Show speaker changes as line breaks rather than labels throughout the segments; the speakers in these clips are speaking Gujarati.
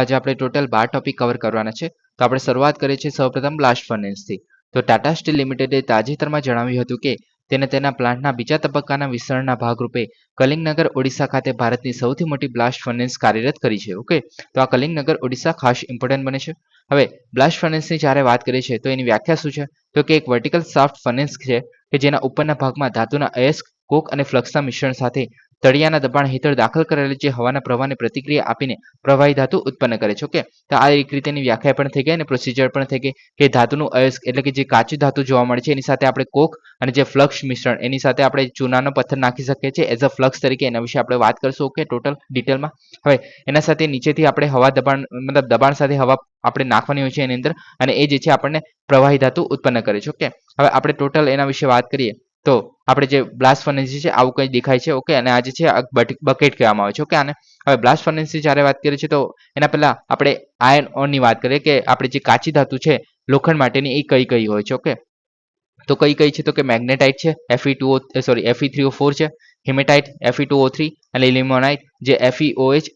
આજે આપણે ટોટલ 12 ટોપિક કવર કરવાના છે. તો આપણે શરૂઆત કરીએ છીએ સૌપ્રથમ બ્લાસ્ટ ફર્નેસથી. તો ટાટા સ્ટીલ લિમિટેડે તાજેતરમાં જણાવ્યું હતું કે તેને તેના પ્લાન્ટના બીજા તબક્કાના વિસ્તરણના ભાગરૂપે કલિંગનગર ઓડિશા ખાતે ભારતની સૌથી મોટી બ્લાસ્ટ ફર્નેસ કાર્યરત કરી છે. ઓકે, તો આ કલિંગનગર ઓડિશા ખાસ ઇમ્પોર્ટન્ટ બને છે. હવે બ્લાસ્ટ ફર્નેસની જ્યારે વાત કરીએ છીએ તો એની વ્યાખ્યા શું છે? તો કે એક વર્ટિકલ શાફ્ટ ફર્નેસ છે કે જેના ઉપરના ભાગમાં ધાતુના અયસ્ક, કોક અને ફ્લક્સના મિશ્રણ સાથે તળિયાના દબાણ હેઠળ દાખલ કરેલી જે હવાના પ્રવાહને પ્રતિક્રિયા આપીને પ્રવાહી ધાતુ ઉત્પન્ન કરે છે. ઓકે, તો આ એક રીતેની વ્યાખ્યા પણ થઈ ગઈ અને પ્રોસિજર પણ થઈ ગઈ કે ધાતુનું અયસ્ક એટલે કે જે કાચી ધાતુ જોવા મળે છે એની સાથે આપણે કોક અને જે ફ્લક્સ મિશ્રણ એની સાથે આપણે ચૂનાનો પથ્થર નાખી શકીએ છીએ એઝ અ ફ્લક્સ તરીકે. એના વિશે આપણે વાત કરશું. ઓકે, ટોટલ ડિટેલમાં. હવે એના સાથે નીચેથી આપણે હવા દબાણ મતલબ દબાણ સાથે હવા આપણે નાખવાની હોય છે એની અંદર અને એ જે છે આપણને પ્રવાહી ધાતુ ઉત્પન્ન કરે છે. ઓકે, હવે આપણે ટોટલ એના વિશે વાત કરીએ તો આપણે જે બ્લાસ્ટ ફર્નેસ છે આવું કંઈ દેખાય છે. ઓકે, અને આ જે છે બકેટ કહેવામાં આવે છે. ઓકે, આને હવે બ્લાસ્ટ ફર્નેસની જ્યારે વાત કરીએ છીએ તો એના પહેલા આપણે આયર્ન ઓરની વાત કરીએ કે આપણે જે કાચી ધાતુ છે લોખંડ માટેની એ કઈ કઈ હોય છે. ઓકે, તો કઈ કઈ છે તો કે મેગ્નેટાઇટ છે Fe3O4 છે, હિમેટાઇટ Fe2O3 અને લિમોનાઇટ જે FeOH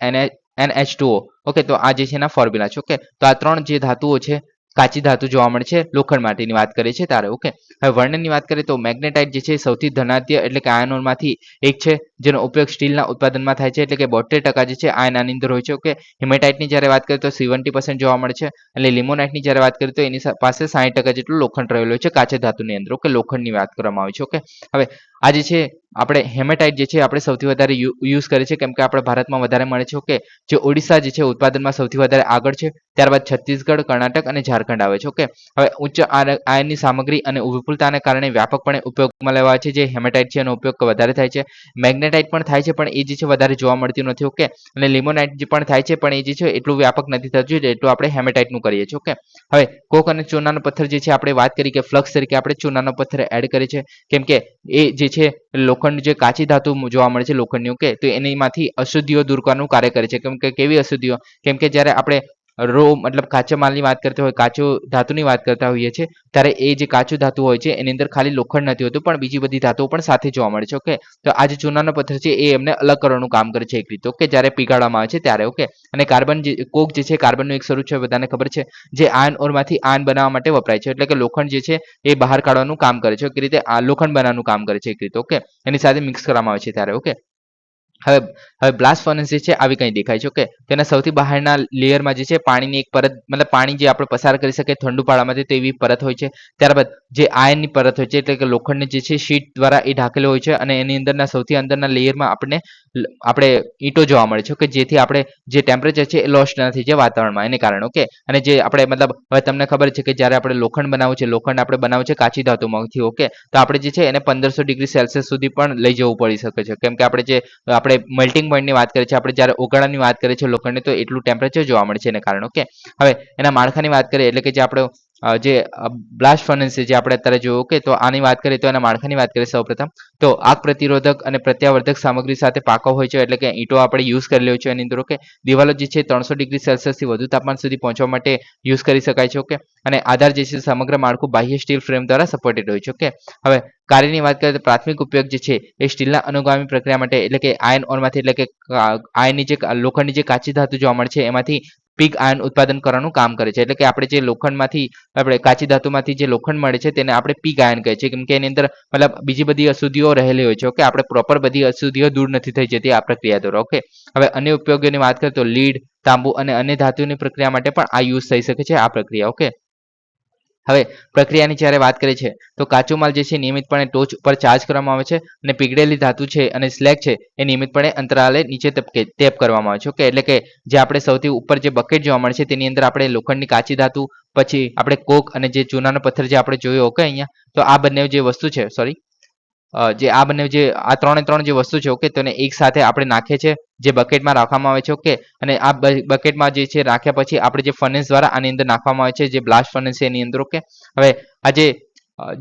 NH2O. ઓકે, તો આ જે છે એના ફોર્મ્યુલા છે. ઓકે, તો આ ત્રણ જે ધાતુઓ છે કાચી ધાતુ જોવા મળે છે લોખંડ માટેની વાત કરીએ છીએ ત્યારે. ઓકે, હવે વર્ણનની વાત કરીએ તો મેગ્નેટાઇટ જે છે સૌથી ધનાઢ્ય એટલે કે આયનોમાંથી એક છે જેનો ઉપયોગ સ્ટીલના ઉત્પાદનમાં થાય છે એટલે કે 72% જે છે આયન આની અંદર હોય છે. ઓકે, હિમેટાઇટની જ્યારે વાત કરીએ તો 70% જોવા મળે છે અને લિમોનાઇટની જ્યારે વાત કરીએ તો એની પાસે 60% જેટલું લોખંડ રહેલું છે કાચા ધાતુની અંદર. ઓકે, લોખંડની વાત કરવામાં આવે છે. ઓકે, હવે આ જે છે આપણે હેમેટાઇટ જે છે આપણે સૌથી વધારે યુઝ કરીએ છીએ કેમ કે આપણા ભારતમાં વધારે મળે છે. ઓકે, જે ઓડિશા જે છે ઉત્પાદનમાં સૌથી વધારે આગળ છે, ત્યારબાદ છત્તીસગઢ, કર્ણાટક અને ઝારખંડ આવે છે. ઓકે, હવે ઉચ્ચ આયનની સામગ્રી અને વિપુલતાને કારણે વ્યાપકપણે ઉપયોગમાં લેવાય છે. જે હેમેટાઇટ છે એનો ઉપયોગ વધારે થાય છે. મેગ્નેટાઇટ પણ થાય છે પણ એ જે છે વધારે જોવા મળતી નથી. ઓકે, અને લિમોનાઇટ જે પણ થાય છે પણ એ જે છે એટલું વ્યાપક નથી થતું જેટલું આપણે હેમેટાઇટનું કરીએ છીએ. ઓકે, હવે કોક અને ચૂનાનો પથ્થર જે છે આપણે વાત કરી કે ફ્લક્સ તરીકે આપણે ચૂનાનો પથ્થર એડ કરીએ છીએ કેમ કે એ જે છે લોખંડ જે કાચી ધાતુ જોવા મળે છે લોખંડની. ઓકે, તો એનીમાંથી અશુદ્ધિઓ દૂર કરવાનું કાર્ય કરે છે. કેમ કે કેવી અશુદ્ધિઓ? કેમ કે જ્યારે આપણે મતલબ કાચા માલની વાત કરતા હોય, કાચું ધાતુની વાત કરતા હોઈએ છીએ ત્યારે એ જે કાચું ધાતુ હોય છે એની અંદર ખાલી લોખંડ નથી હોતું પણ બીજી બધી ધાતુઓ પણ સાથે જોવા મળે છે. ઓકે, તો આ જે ચૂનાનો પથ્થર છે એ એમને અલગ કરવાનું કામ કરે છે એક રીતે. ઓકે, જ્યારે પીગાળવામાં આવે છે ત્યારે. ઓકે, અને કાર્બન જે કોક જે છે કાર્બનનું એક સ્વરૂપ છે બધાને ખબર છે જે આયન ઓરમાંથી આયન બનાવવા માટે વપરાય છે એટલે કે લોખંડ જે છે એ બહાર કાઢવાનું કામ કરે છે. એક રીતે આ લોખંડ બનાવવાનું કામ કરે છે એક રીતે. ઓકે, એની સાથે મિક્સ કરવામાં આવે છે ત્યારે. ઓકે, હવે બ્લાસ્ટ ફર્નેસ જે છે આવી કંઈ દેખાય છે. ઓકે, તેના સૌથી બહારના લેયરમાં જે છે પાણીની એક પરત મતલબ પાણી જે આપણે પસાર કરી શકીએ ઠંડુ પાડામાંથી તો એવી પરત હોય છે. ત્યારબાદ જે આયનની પરત હોય છે એટલે કે લોખંડની જે છે શીટ દ્વારા એ ઢાંકેલો હોય છે અને એની અંદરના સૌથી અંદરના લેયરમાં આપણે ઈંટો જોવા મળે છે. ઓકે, જેથી આપણે જે ટેમ્પરેચર છે એ લોસ્ટ નથી જે વાતાવરણમાં એને કારણે. ઓકે, અને જે આપણે મતલબ હવે તમને ખબર છે કે જ્યારે આપણે લોખંડ બનાવવું છે લોખંડ આપણે બનાવવું છે કાચી ધાતુમાંથી. ઓકે, તો આપણે જે છે એને 1500 ડિગ્રી સેલ્સિયસ સુધી પણ લઈ જવું પડી શકે છે કેમ કે આપણે મેલ્ટિંગ પોઈન્ટની વાત કરીએ છીએ આપણે જ્યારે ઓગાળાની વાત કરીએ છીએ લોખંડની તો એટલું ટેમ્પરેચર જોવા મળે છે એને કારણે. ઓકે, હવે એના માળખાની વાત કરીએ એટલે કે જે આપણો જે બ્લાસ્ટ ફર્નેસ છે જે આપણે અત્યારે જોયું. ઓકે, તો આની વાત કરીએ તો એના માળખાની વાત કરીએ સૌપ્રથમ તો આગ પ્રતિરોધક અને પ્રત્યાવર્ધક સામગ્રી સાથે પાકો હોય છે એટલે કે ઈંટો આપણે યુઝ કરી લેવું છે એની અંદર. ઓકે, દિવાલો જે છે 300 ડિગ્રી સેલ્સિયસથી વધુ તાપમાન સુધી પહોંચવા માટે યુઝ કરી શકાય છે. ઓકે, અને આધાર જે છે સમગ્ર માળખું બાહ્ય સ્ટીલ ફ્રેમ દ્વારા સપોર્ટેડ હોય છે. ઓકે, હવે કાર્યની વાત કરીએ તો પ્રાથમિક ઉપયોગ જે છે એ સ્ટીલના અનુગામી પ્રક્રિયા માટે એટલે કે આયન ઓરમાંથી એટલે કે આયનની જે લોખંડની જે કાચી ધાતુ જોવા મળે છે એમાંથી પીગ આયન ઉત્પાદન કરવાનું કામ કરે છે એટલે કે આપણે જે લોખંડમાંથી આપણે કાચી ધાતુમાંથી જે લોખંડ મળે છે તેને આપણે પીગ આયન કહે છે કેમ કે એની અંદર મતલબ બીજી બધી અશુદ્ધિઓ રહેલી હોય છે. ઓકે, આપણે પ્રોપર બધી અશુદ્ધિઓ દૂર નથી થઈ જતી આ પ્રક્રિયા દ્વારા. ઓકે, હવે અન્ય ઉપયોગોની વાત કરીએ તો લીડ, તાંબુ અને અન્ય ધાતુની પ્રક્રિયા માટે પણ આ યુઝ થઈ શકે છે આ પ્રક્રિયા. ઓકે, હવે પ્રક્રિયાની જ્યારે વાત કરીએ છીએ તો કાચો માલ જે છે નિયમિતપણે ટોચ ઉપર ચાર્જ કરવામાં આવે છે અને પીગળેલી ધાતુ છે અને સ્લેગ છે એ નિયમિતપણે અંતરાલે નીચે ટેપ કરવામાં આવે છે. ઓકે, એટલે કે જે આપણે સૌથી ઉપર જે બકેટ જોવા મળે છે તેની અંદર આપણે લોખંડની કાચી ધાતુ પછી આપણે કોક અને જે ચૂનાનો પથ્થર જે આપણે જોયો. ઓકે, અહીંયા તો આ બંને જે વસ્તુ છે જે આ બંને જે આ ત્રણ જે વસ્તુ છે. ઓકે, તો એને એક સાથે આપણે નાખીએ છીએ જે બકેટમાં રાખવામાં આવે છે. ઓકે, અને આ બકેટમાં જે છે રાખ્યા પછી આપણે જે ફર્નેસ દ્વારા આની અંદર નાખવામાં આવે છે જે બ્લાસ્ટ ફર્નેસ છે એની અંદર. ઓકે, હવે આ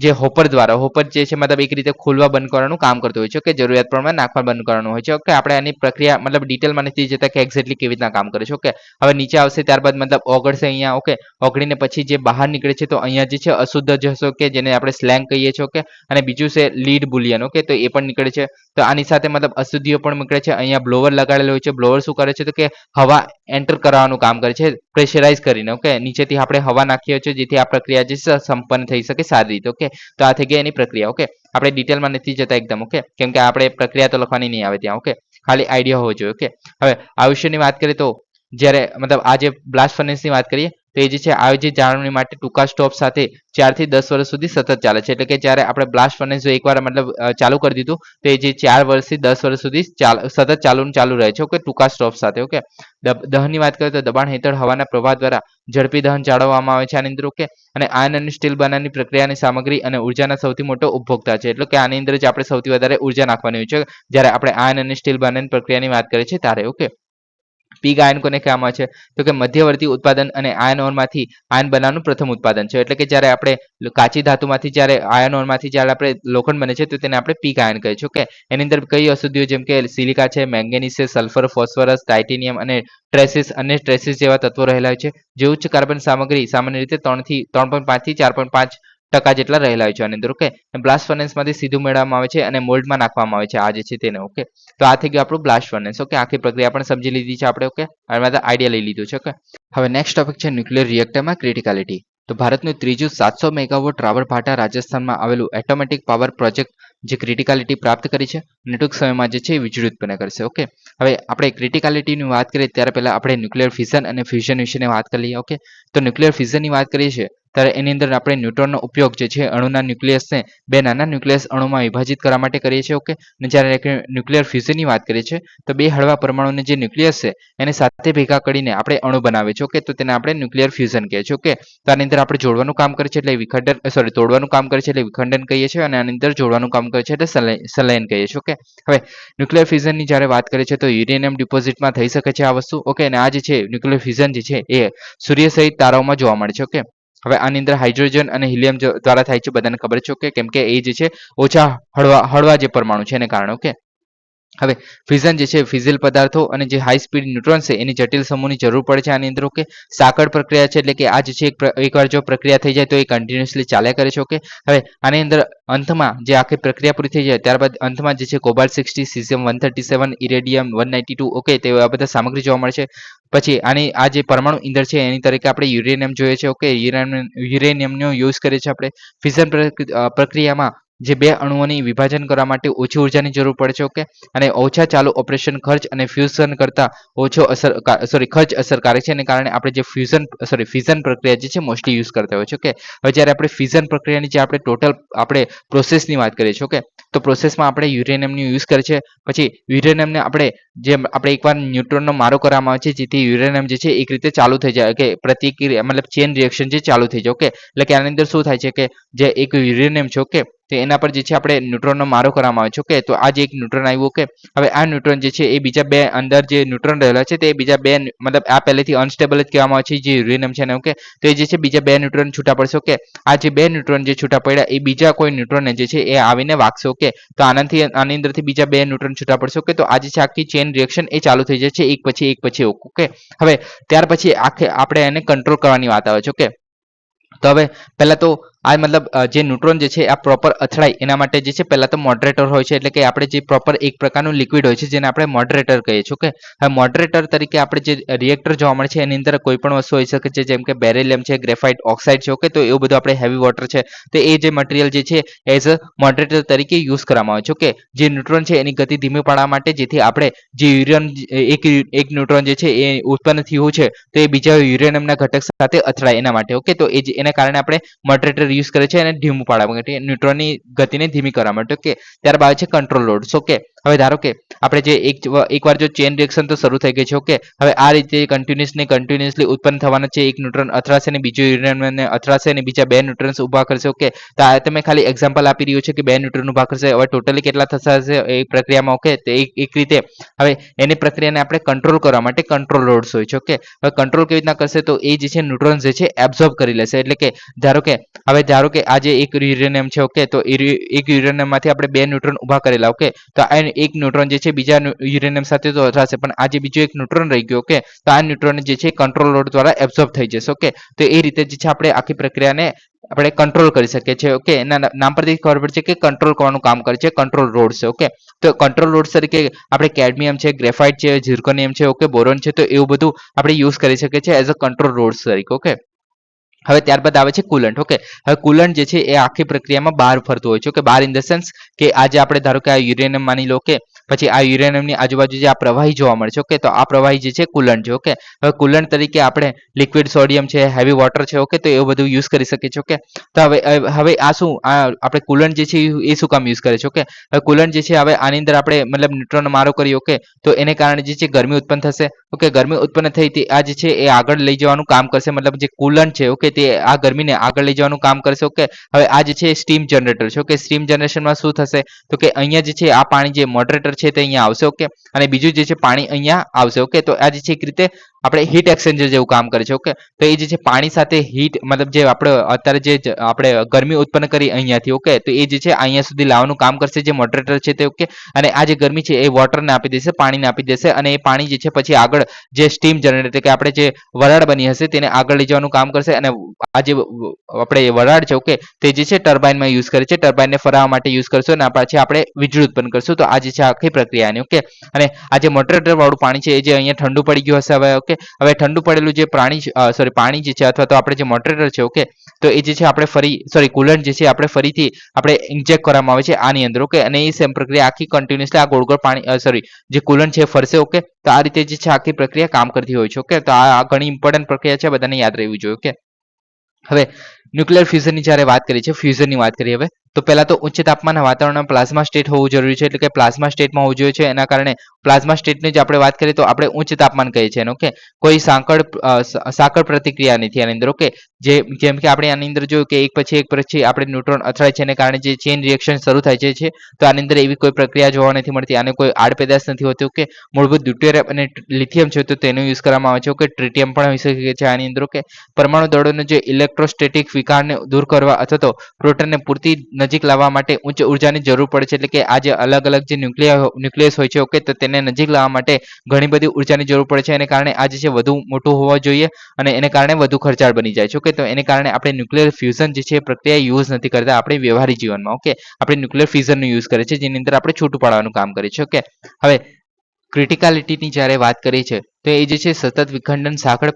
જે હોપર દ્વારા હોપર જે છે મતલબ એક રીતે ખોલવા બંધ કરવાનું કામ કરતું હોય છે. ઓકે, જરૂરિયાત પ્રમાણે નાખવા બંધ કરવાનું હોય છે. ઓકે, આપણે આની પ્રક્રિયા મતલબ ડિટેલમાં નથી જતા કે એક્ઝેક્ટલી કેવી રીતના કામ કરે છે. ઓકે, હવે નીચે આવશે ત્યારબાદ મતલબ ઓગળશે અહીંયા. ઓકે, ઓગળીને પછી જે બહાર નીકળે છે તો અહીંયા જે છે અશુદ્ધ જશો કે જેને આપણે સ્લેંગ કહીએ છીએ. ઓકે, અને બીજું છે લીડ બુલિયન. ઓકે, તો એ પણ નીકળે છે તો આની સાથે મતલબ અશુદ્ધિઓ પણ નીકળે છે. અહીંયા બ્લોવર લગાડેલું હોય છે. બ્લોવર શું કરે છે તો કે હવા એન્ટર કરવાનું કામ કરે છે પ્રેશરાઇઝ કરીને. ઓકે, નીચેથી આપણે હવા નાખીએ છીએ જેથી આ પ્રક્રિયા જે છે સંપન્ન થઈ શકે સારી રીતે. ઓકે, તો આ થઈ ગઈ એની પ્રક્રિયા. ઓકે, આપણે ડિટેલમાં નથી જતા એકદમ. ઓકે, કેમ કે આપણે પ્રક્રિયા તો લખવાની નહીં આવે ત્યાં. ઓકે, ખાલી આઈડિયા હોવો જોઈએ. ઓકે, હવે આ વિષયની વાત કરીએ તો જ્યારે મતલબ આ જે બ્લાસ્ટ ફર્નેસની વાત કરીએ તો એ જે છે આ જે જાળવણી માટે ટૂંકા સ્ટોપ સાથે 4 થી 10 વર્ષ સુધી સતત ચાલે છે. એટલે કે જ્યારે આપણે બ્લાસ્ટ ફર્નેસ જો એકવાર મતલબ ચાલુ કરી દીધું તો એ જે 4 વર્ષથી 10 વર્ષ સુધી સતત ચાલુ રહે છે. ઓકે, ટૂંકા સ્ટોપ સાથે. ઓકે, દહનની વાત કરીએ તો દબાણ હેઠળ હવાના પ્રવાહ દ્વારા ઝડપી દહન જાળવવામાં આવે છે આની અંદર. ઓકે, અને આયર્ન અને સ્ટીલ બનાવવાની પ્રક્રિયાની સામગ્રી અને ઉર્જાના સૌથી મોટો ઉપભોક્તા છે. એટલે કે આની અંદર જ આપણે સૌથી વધારે ઉર્જા નાખવાની હોય છે જ્યારે આપણે આયર્ન અને સ્ટીલ બનાવવાની પ્રક્રિયાની વાત કરીએ છીએ ત્યારે. ઓકે, પીગ આયન કોને કહેવામાં છે તો કે મધ્યવર્તી ઉત્પાદન અને આયન ઓરમાંથી આયન બનાવવાનું પ્રથમ ઉત્પાદન છે. એટલે કે જ્યારે આપણે કાચી ધાતુમાંથી જ્યારે આયન ઓરમાંથી જ્યારે આપણે લોખંડ બને છે તો તેને આપણે પીગ આયન કહે છે. ઓકે, એની અંદર કઈ અશુદ્ધિઓ જેમ કે સિલિકા છે, મેંગેનીઝ છે, સલ્ફર, ફોસ્ફરસ, ટાઇટેનિયમ અને ટ્રેસીસ જેવા તત્વો રહેલા હોય છે. જે ઉચ્ચ કાર્બન સામગ્રી સામાન્ય રીતે 3.5 થી 4.5% જેટલા રહેલા હોય છે આની અંદર. ઓકે, બ્લાસ્ટ ફર્નેસમાંથી સીધું મેળવવામાં આવે છે અને મોલ્ડમાં નાખવામાં આવે છે આ જે છે તેને. ઓકે, તો આ થઈ ગયું આપણું બ્લાસ્ટ ફર્નેસ. ઓકે, આખી પ્રક્રિયા પણ સમજી લીધી છે આપણે. ઓકે, હવે આઈડિયા લઈ લીધું છે. ઓકે, હવે નેક્સ્ટ ટોપિક છે ન્યુક્લિયર રિએક્ટરમાં ક્રિટિકાલિટી. તો ભારતનું ત્રીજું 700 મેગાવોટ રાવરભાટા રાજસ્થાનમાં આવેલું એટોમેટિક પાવર પ્રોજેક્ટ જે ક્રિટિકાલિટી પ્રાપ્ત કરી છે અને ટૂંક સમયમાં જે છે એ વીજળી ઉત્પન્ન કરશે. ઓકે, હવે આપણે ક્રિટિકાલિટીની વાત કરીએ ત્યારે પહેલા આપણે ન્યુક્લિયર ફિઝન અને ફ્યુઝન વિશેની વાત કરી લઈએ. ઓકે, તો ન્યુક્લિયર ફિઝનની વાત કરીએ છીએ ત્યારે એની અંદર આપણે ન્યુટ્રોનનો ઉપયોગ જે છે અણુના ન્યુક્લિયસને બે નાના ન્યુક્લિયસ અણુમાં વિભાજિત કરવા માટે કરીએ છીએ. ઓકે, અને જ્યારે ન્યુક્લિયર ફ્યુઝનની વાત કરીએ છીએ તો બે હળવા પરમાણુની જે ન્યુક્લિયસ છે એને સાથે ભેગા કરીને આપણે અણુ બનાવીએ છીએ. ઓકે, તો તેને આપણે ન્યુક્લિયર ફ્યુઝન કહીએ છીએ. ઓકે, તો આની અંદર આપણે જોડવાનું કામ કરીએ છીએ એટલે વિખંડન તોડવાનું કામ કરીએ છીએ એટલે વિખંડન કહીએ છીએ અને આની અંદર જોડવાનું કામ કરીએ છીએ એટલે સંલયન કહીએ છીએ. ઓકે, હવે ન્યુક્લિયર ફ્યુઝનની જ્યારે વાત કરીએ છીએ તો યુરેનિયમ ડિપોઝિટમાં થઈ શકે છે આ વસ્તુ. ઓકે, અને આ જે છે ન્યુક્લિયર ફ્યુઝન જે છે એ સૂર્ય સહિત તારાઓમાં જોવા મળે છે. ઓકે, હવે આની અંદર હાઇડ્રોજન અને હિલિયમ દ્વારા થાય છે બધાને ખબર છે. ઓકે, કેમ કે એ જે છે ઓછા હળવા જે પરમાણુ છે એને કારણે. ઓકે, હવે ફ્યુઝન જે છે ફિઝિલ પદાર્થો અને જે હાઈ સ્પીડ ન્યુટ્રોન છે એની જટિલ સમૂહની જરૂર પડે છે આની અંદર. ઓકે, સાંકળ પ્રક્રિયા છે એટલે કે આ જે છે એકવાર જો પ્રક્રિયા થઈ જાય તો એ કન્ટિન્યુઅસલી ચાલ્યા કરે છે. ઓકે, હવે આની અંદર અંતમાં જે આખી પ્રક્રિયા પૂરી થઈ જાય ત્યારબાદ અંતમાં જે છે કોબાલ્ટ 60, સીઝિયમ 137, ઇરેડિયમ 192. ઓકે, તે આ બધા સામગ્રી જોવા મળે છે. પછી આ જે પરમાણુ ઇંધણ છે એની તરીકે આપણે યુરેનિયમ જોઈએ છે. ઓકે, યુરેનિયમનો યુઝ કરીએ છીએ આપણે ફિઝન પ્રક્રિયામાં જે બે અણુઓની વિભાજન કરવા માટે ઓછી ઉર્જાની જરૂર પડે છે. ઓકે, અને ઓછા ચાલુ ઓપરેશન ખર્ચ અને ફ્યુઝન કરતા ઓછો ખર્ચ અસરકારક છે. એને કારણે આપણે જે ફિઝન પ્રક્રિયા જે છે મોસ્ટલી યુઝ કરતા હોય છે. ઓકે, હવે જ્યારે આપણે ફિઝન પ્રક્રિયાની જે આપણે ટોટલ આપણે પ્રોસેસની વાત કરીએ છીએ. ઓકે, તો પ્રોસેસમાં આપણે યુરેનિયમનો યુઝ કરીએ છીએ. પછી યુરેનિયમને આપણે એકવાર ન્યુટ્રોનનો મારો કરવામાં આવે છે જેથી યુરેનિયમ જે છે એક રીતે ચાલુ થઈ જાય કે પ્રતિક્રિયા મતલબ ચેન રિએક્શન જે ચાલુ થઈ જાય. ઓકે, એટલે કે આની અંદર શું થાય છે કે જે એક યુરેનિયમ છે. ઓકે, તો એના પર જે છે આપણે ન્યુટ્રોનનો મારો કરવામાં આવે છે. ઓકે, તો આ જે એક ન્યુટ્રોન આવ્યું. ઓકે, હવે આ ન્યુટ્રોન જે છે એ બીજા બે અંદર જે ન્યુટ્રોન રહેલા છે તે બીજા બે મતલબ આ પહેલેથી અનસ્ટેબલ જ કહેવામાં આવે છે જે યુરેનિયમ છે ને. ઓકે, તો એ જે છે બીજા બે ન્યુટ્રોન છૂટા પડશે. ઓકે, આ જે બે ન્યુટ્રોન જે છૂટા પડ્યા એ બીજા કોઈ ન્યુટ્રોનને જે છે એ આવીને વાગશે. ઓકે, તો આની અંદરથી બીજા બે ન્યુટ્રોન છૂટા પડશે. ઓકે, તો આ જે છે આખી ચેન રિએક્શન એ ચાલુ થઈ જાય છે એક પછી એક. ઓકે, હવે ત્યાર પછી આપણે એને કંટ્રોલ કરવાની વાત આવે છે. ઓકે, તો હવે પહેલા તો આ મતલબ જે ન્યુટ્રોન જે છે આ પ્રોપર અથડાય એના માટે જે છે પહેલા તો મોડરેટર હોય છે. એટલે કે આપણે જે પ્રોપર એક પ્રકારનું લિક્વિડ હોય છે જેને આપણે મોડરેટર કહીએ છીએ. ઓકે, હવે મોડરેટર તરીકે આપણે જે રિએક્ટર જોવા મળે છે એની અંદર કોઈ પણ વસ્તુ હોઈ શકે છે જેમ કે બેરિલિયમ છે, ગ્રેફાઇટ ઓક્સાઇડ છે. ઓકે, તો એવું બધું આપણે હેવી વોટર છે તો એ જે મટીરિયલ જે છે એઝ અ મોડરેટર તરીકે યુઝ કરવામાં આવે છે. ઓકે, જે ન્યુટ્રોન છે એની ગતિ ધીમી પાડવા માટે જેથી આપણે જે એક ન્યુટ્રોન જે છે એ ઉત્પન્ન થયું છે તો એ બીજા યુરેનિયમના ઘટક સાથે અથડાય એના માટે. ઓકે, તો એના કારણે આપણે મોડરેટર યુઝ કરે છે અને ધીમું પાડવા માટે ન્યુટ્રોનની ગતિને ધીમી કરવા માટે. ઓકે, ત્યારબાદ છે કંટ્રોલ લોડ્સ. ઓકે, હવે ધારો કે આપણે જે એકવાર જો ચેન રિએક્શન તો શરૂ થઈ ગઈ છે. ઓકે, હવે આ રીતે કન્ટિન્યુઅસલી ઉત્પન્ન થવાના છે. એક ન્યુટ્રોન અથડાશે અને બીજો યુરેનિયમને અથડાશે અને બીજા બે ન્યુટ્રોન્સ ઉભા કરશે. ઓકે, તો આ તમે ખાલી એક્ઝામ્પલ આપી રહ્યું છે કે બે ન્યુટ્રોન ઉભા કરશે. હવે ટોટલી કેટલા થશે એ પ્રક્રિયામાં. ઓકે, તો એક રીતે હવે એની પ્રક્રિયાને આપણે કંટ્રોલ કરવા માટે કંટ્રોલ લોડ્સ હોય છે. ઓકે, હવે કંટ્રોલ કેવી રીતના કરશે તો એ જે છે ન્યુટ્રોન જે છે એબ્ઝોર્બ કરી લેશે. એટલે કે ધારો કે આ જે એક યુરેનિયમ છે. ઓકે, તો એક યુરેનિયમમાંથી આપણે બે ન્યુટ્રોન ઉભા કરેલા. ઓકે, તો એક ન્યુટ્રોન જે છે બીજા યુરેનિયમ સાથે તો અથડાશે, પણ આ જે બીજો એક ન્યુટ્રોન રહી ગયો, ઓકે, તો આ ન્યુટ્રોન જે છે કંટ્રોલ લોડ દ્વારા એબ્ઝોર્બ થઈ જશે. ઓકે, તો એ રીતે જે છે આપણે આખી પ્રક્રિયાને આપણે કંટ્રોલ કરી શકીએ છીએ. ઓકે, એના નામ પરથી ખબર પડશે કે કંટ્રોલ કરવાનું કામ કરે છે, કંટ્રોલ રોડ છે. ઓકે, તો કંટ્રોલ રોડ તરીકે આપણે કેડમિયમ છે, ગ્રેફાઇટ છે, ઝિર્કોનિયમ છે, ઓકે, બોરોન છે, તો એવું બધું આપણે યુઝ કરી શકીએ છીએ એઝ અ કંટ્રોલ રોડ્સ તરીકે. ઓકે, હવે ત્યારબાદ આવે છે કુલન્ટ. ઓકે, હવે કુલન્ટ જે છે એ આખી પ્રક્રિયામાં બહાર ફરતું હોય છે. ઓકે, બહાર ઇન ધ સેન્સ કે આજે આપણે ધારો કે આ યુરેનિયમ માની લો, કે પછી આ યુરેનિયમની આજુબાજુ જે આ પ્રવાહી જોવા મળે છે, ઓકે, તો આ પ્રવાહી જે છે કુલન્ટ છે. ઓકે, હવે કુલન્ટ તરીકે આપણે લિક્વિડ સોડિયમ છે, હેવી વોટર છે, ઓકે, તો એવું બધું યુઝ કરી શકીએ છીએ. ઓકે, તો હવે આ શું આપણે કુલન્ટ જે છે એ શું કામ યુઝ કરે છે? ઓકે, હવે કુલન્ટ જે છે હવે આની અંદર આપણે મતલબ ન્યુટ્રોનનો મારો કરીએ, ઓકે, તો એને કારણે જે છે ગરમી ઉત્પન્ન થશે. ઓકે, ગરમી ઉત્પન્ન થઈ તે આ જે છે એ આગળ લઈ જવાનું કામ કરશે, મતલબ જે કુલન્ટ છે, ઓકે, તે આ ગરમીને આગળ લઈ જવાનું કામ કરશે. ઓકે, હવે આ જે છે સ્ટીમ જનરેટર છે. ઓકે, સ્ટીમ જનરેશનમાં શું થશે તો કે અહીંયા જે છે આ પાણી જે મોડરેટર છે તે અહીંયા આવશે. ઓકે, અને બીજું જે છે પાણી અહીંયા આવશે. ઓકે, તો આ જે છે એક રીતે આપણે હીટ એક્સચેન્જર જેવું કામ કરે છે. ઓકે, તો એ જે છે પાણી સાથે હીટ મતલબ જે આપણે અત્યારે જે આપણે ગરમી ઉત્પન્ન કરી અહીંયાથી, ઓકે, તો એ જે છે અહીંયા સુધી લાવવાનું કામ કરશે જે મોડરેટર છે તે. ઓકે, અને આ જે ગરમી છે એ વોટરને આપી દેશે, પાણીને આપી દેશે, અને એ પાણી જે છે પછી આગળ જે સ્ટીમ જનરેટર કે આપણે જે વરાળ બની હશે તેને આગળ લઈ જવાનું કામ કરશે. અને આ જે આપણે વરાળ છે, ઓકે, તે જે છે ટર્બાઇનમાં યુઝ કરે છે, ટર્બાઇનને ફરાવવા માટે યુઝ કરશું અને પછી આપણે વીજળી ઉત્પન્ન કરશું. તો આ જે છે આખી પ્રક્રિયાની. ઓકે, અને આ જે મોડરેટર વાળું પાણી છે એ જે અહીંયા ઠંડુ પડી ગયું હશે હવે. ઓકે, હવે ઠંડુ પડેલું જે પાણી જે છે અથવા તો આપણે જે મોડરેટર છે, ઓકે, તો એ જે છે આપણે કુલન્ટ જે છે આપણે ફરીથી આપણે ઇન્જેક્ટ કરવામાં આવે છે આની અંદર. ઓકે, અને એ સેમ પ્રક્રિયા આખી કન્ટિન્યુઅસલી આ ગોળ ગોળ પાણી જે કુલન્ટ છે ફરશે. ઓકે, તો આ રીતે જે છે આખી પ્રક્રિયા કામ કરતી હોય છે. ઓકે, તો આ ઘણી ઇમ્પોર્ટન્ટ પ્રક્રિયા છે, બધાને યાદ રહેવી જોઈએ. ઓકે, હવે ન્યુક્લિયર ફ્યુઝનની જ્યારે વાત કરીએ છીએ, ફ્યુઝનની વાત કરીએ હવે, તો પહેલા તો ઉચ્ચ તાપમાનના વાતાવરણમાં પ્લાઝ્મા સ્ટેટ હોવું જરૂરી છે, એટલે કે પ્લાઝ્મા સ્ટેટમાં હોવું જોઈએ છે. એના કારણે પ્લાઝ્મા સ્ટેટની જ આપણે વાત કરીએ તો આપણે ઉચ્ચ તાપમાન કહીએ છીએ. ઓકે, કોઈ સાંકળ પ્રતિક્રિયા નથી આની અંદર. ઓકે, જેમ કે આપણે આની અંદર જોયું કે એક પછી આપણે ન્યુટ્રોન અથડાય છે, એને કારણે જે ચેઇન રિએક્શન શરૂ થાય છે, તો આની અંદર એવી કોઈ પ્રક્રિયા જોવા નથી મળતી, આને કોઈ આડપેદાશ નથી હોતી. ઓકે, મૂળભૂત ડ્યુટેરિયમ અને લિથિયમ છે તો તેનો યુઝ કરવામાં આવે છે. ઓકે, ટ્રિટિયમ પણ હોઈ શકે છે આની અંદર. ઓકે, પરમાણુ દળોનો જે ઇલેક્ટ્રોસ્ટેટિક વિકારને દૂર કરવા અથવા તો પ્રોટોનને પૂરતી નજીક લાવવા માટે ઉચ્ચ ઉર્જાની જરૂર પડે છે. એટલે કે આ જે અલગ અલગ જે ન્યુક્લિયસ હોય છે, ઓકે, તો તેને નજીક લાવવા માટે ઘણી બધી ઉર્જાની જરૂર પડે છે. એને કારણે આ જે છે વધુ મોટું હોવા જોઈએ અને એને કારણે વધુ ખર્ચાળ બની જાય છે. ઓકે, તો એને કારણે આપણે ન્યુક્લિયર ફ્યુઝન જે છે પ્રક્રિયા યુઝ નથી કરતા આપણે વ્યવહારિક જીવનમાં. ઓકે, આપણે ન્યુક્લિયર ફ્યુઝનનો યુઝ કરીએ છીએ જેની અંદર આપણે છૂટું પાડવાનું કામ કરીએ છીએ. ઓકે, હવે ક્રિટિકાલિટીની જ્યારે વાત કરીએ છીએ તો એ જે છે સતત વિખંડન સાંકળ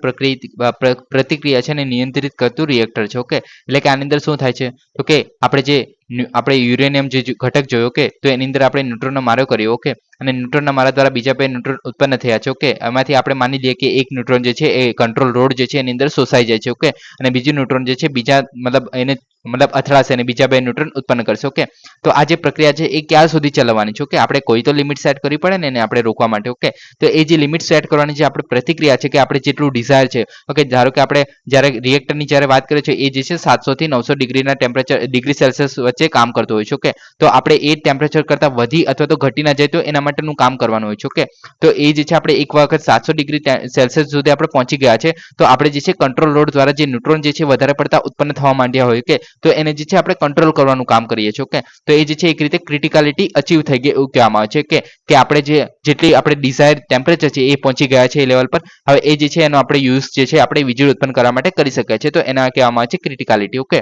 પ્રતિક્રિયા છે અને નિયંત્રિત કરતું રિએક્ટર છે. ઓકે, એટલે કે આની અંદર શું થાય છે તો કે આપણે યુરેનિયમ જે ઘટક જોયો, ઓકે, તો એની અંદર આપણે ન્યુટ્રોનનો મારો કર્યો. ઓકે, અને ન્યુટ્રોનના મારા દ્વારા બીજા બે ન્યુટ્રોન ઉત્પન્ન થયા છે. ઓકે, એમાંથી આપણે માની લઈએ કે એક ન્યુટ્રોન જે છે એ કંટ્રોલ રોડ જે છે એની અંદર શોષાઈ જાય છે. ઓકે, અને બીજું ન્યુટ્રોન જે છે બીજા મતલબ અથડાશે અને બીજા બે ન્યુટ્રોન ઉત્પન્ન કરશે. ઓકે, તો આ જે પ્રક્રિયા છે એ ક્યાં સુધી ચલાવવાની છે? ઓકે, આપણે કોઈ તો લિમિટ સેટ કરવી પડે ને એને આપણે રોકવા માટે. ઓકે, તો એ જે લિમિટ સેટ કરવાની જે આપણે પ્રતિક્રિયા છે કે આપણે જેટલું ડિઝાયર છે, ઓકે, ધારો કે આપણે જ્યારે રિએક્ટરની જ્યારે વાત કરીએ છીએ એ જે છે 700 થી 900 ડિગ્રીના ડિગ્રી સેલ્સિયસ વચ્ચે કામ કરતો હોય છે. ઓકે, તો આપણે એ ટેમ્પરેચર કરતાં વધી અથવા તો ઘટી ના જાય તો એના માટેનું કામ કરવાનું હોય છે. ઓકે, તો એ જે છે આપણે એક વખત 700 ડિગ્રી સેલ્સિયસ સુધી આપણે પહોંચી ગયા છે તો આપણે જે છે કંટ્રોલ લોડ દ્વારા જે ન્યુટ્રોન જે છે વધારે પડતા ઉત્પન્ન થવા માંડ્યા હોય, કે તો એને જે છે આપણે કંટ્રોલ કરવાનું કામ કરીએ છીએ. ઓકે, તો એ જે છે એક રીતે ક્રિટિકાલિટી અચીવ થઈ ગઈ એવું કહેવામાં આવે છે કે આપણે જેટલી આપણે ડિઝાયર ટેમ્પરેચર છે એ પહોંચી ગયા છે એ લેવલ પર. હવે એ જે છે એનો આપણે યુઝ જે છે આપણે વીજળી ઉત્પન્ન કરવા માટે કરી શકાય છે, તો એના કહેવામાં આવે છે ક્રિટિકાલિટી. ઓકે,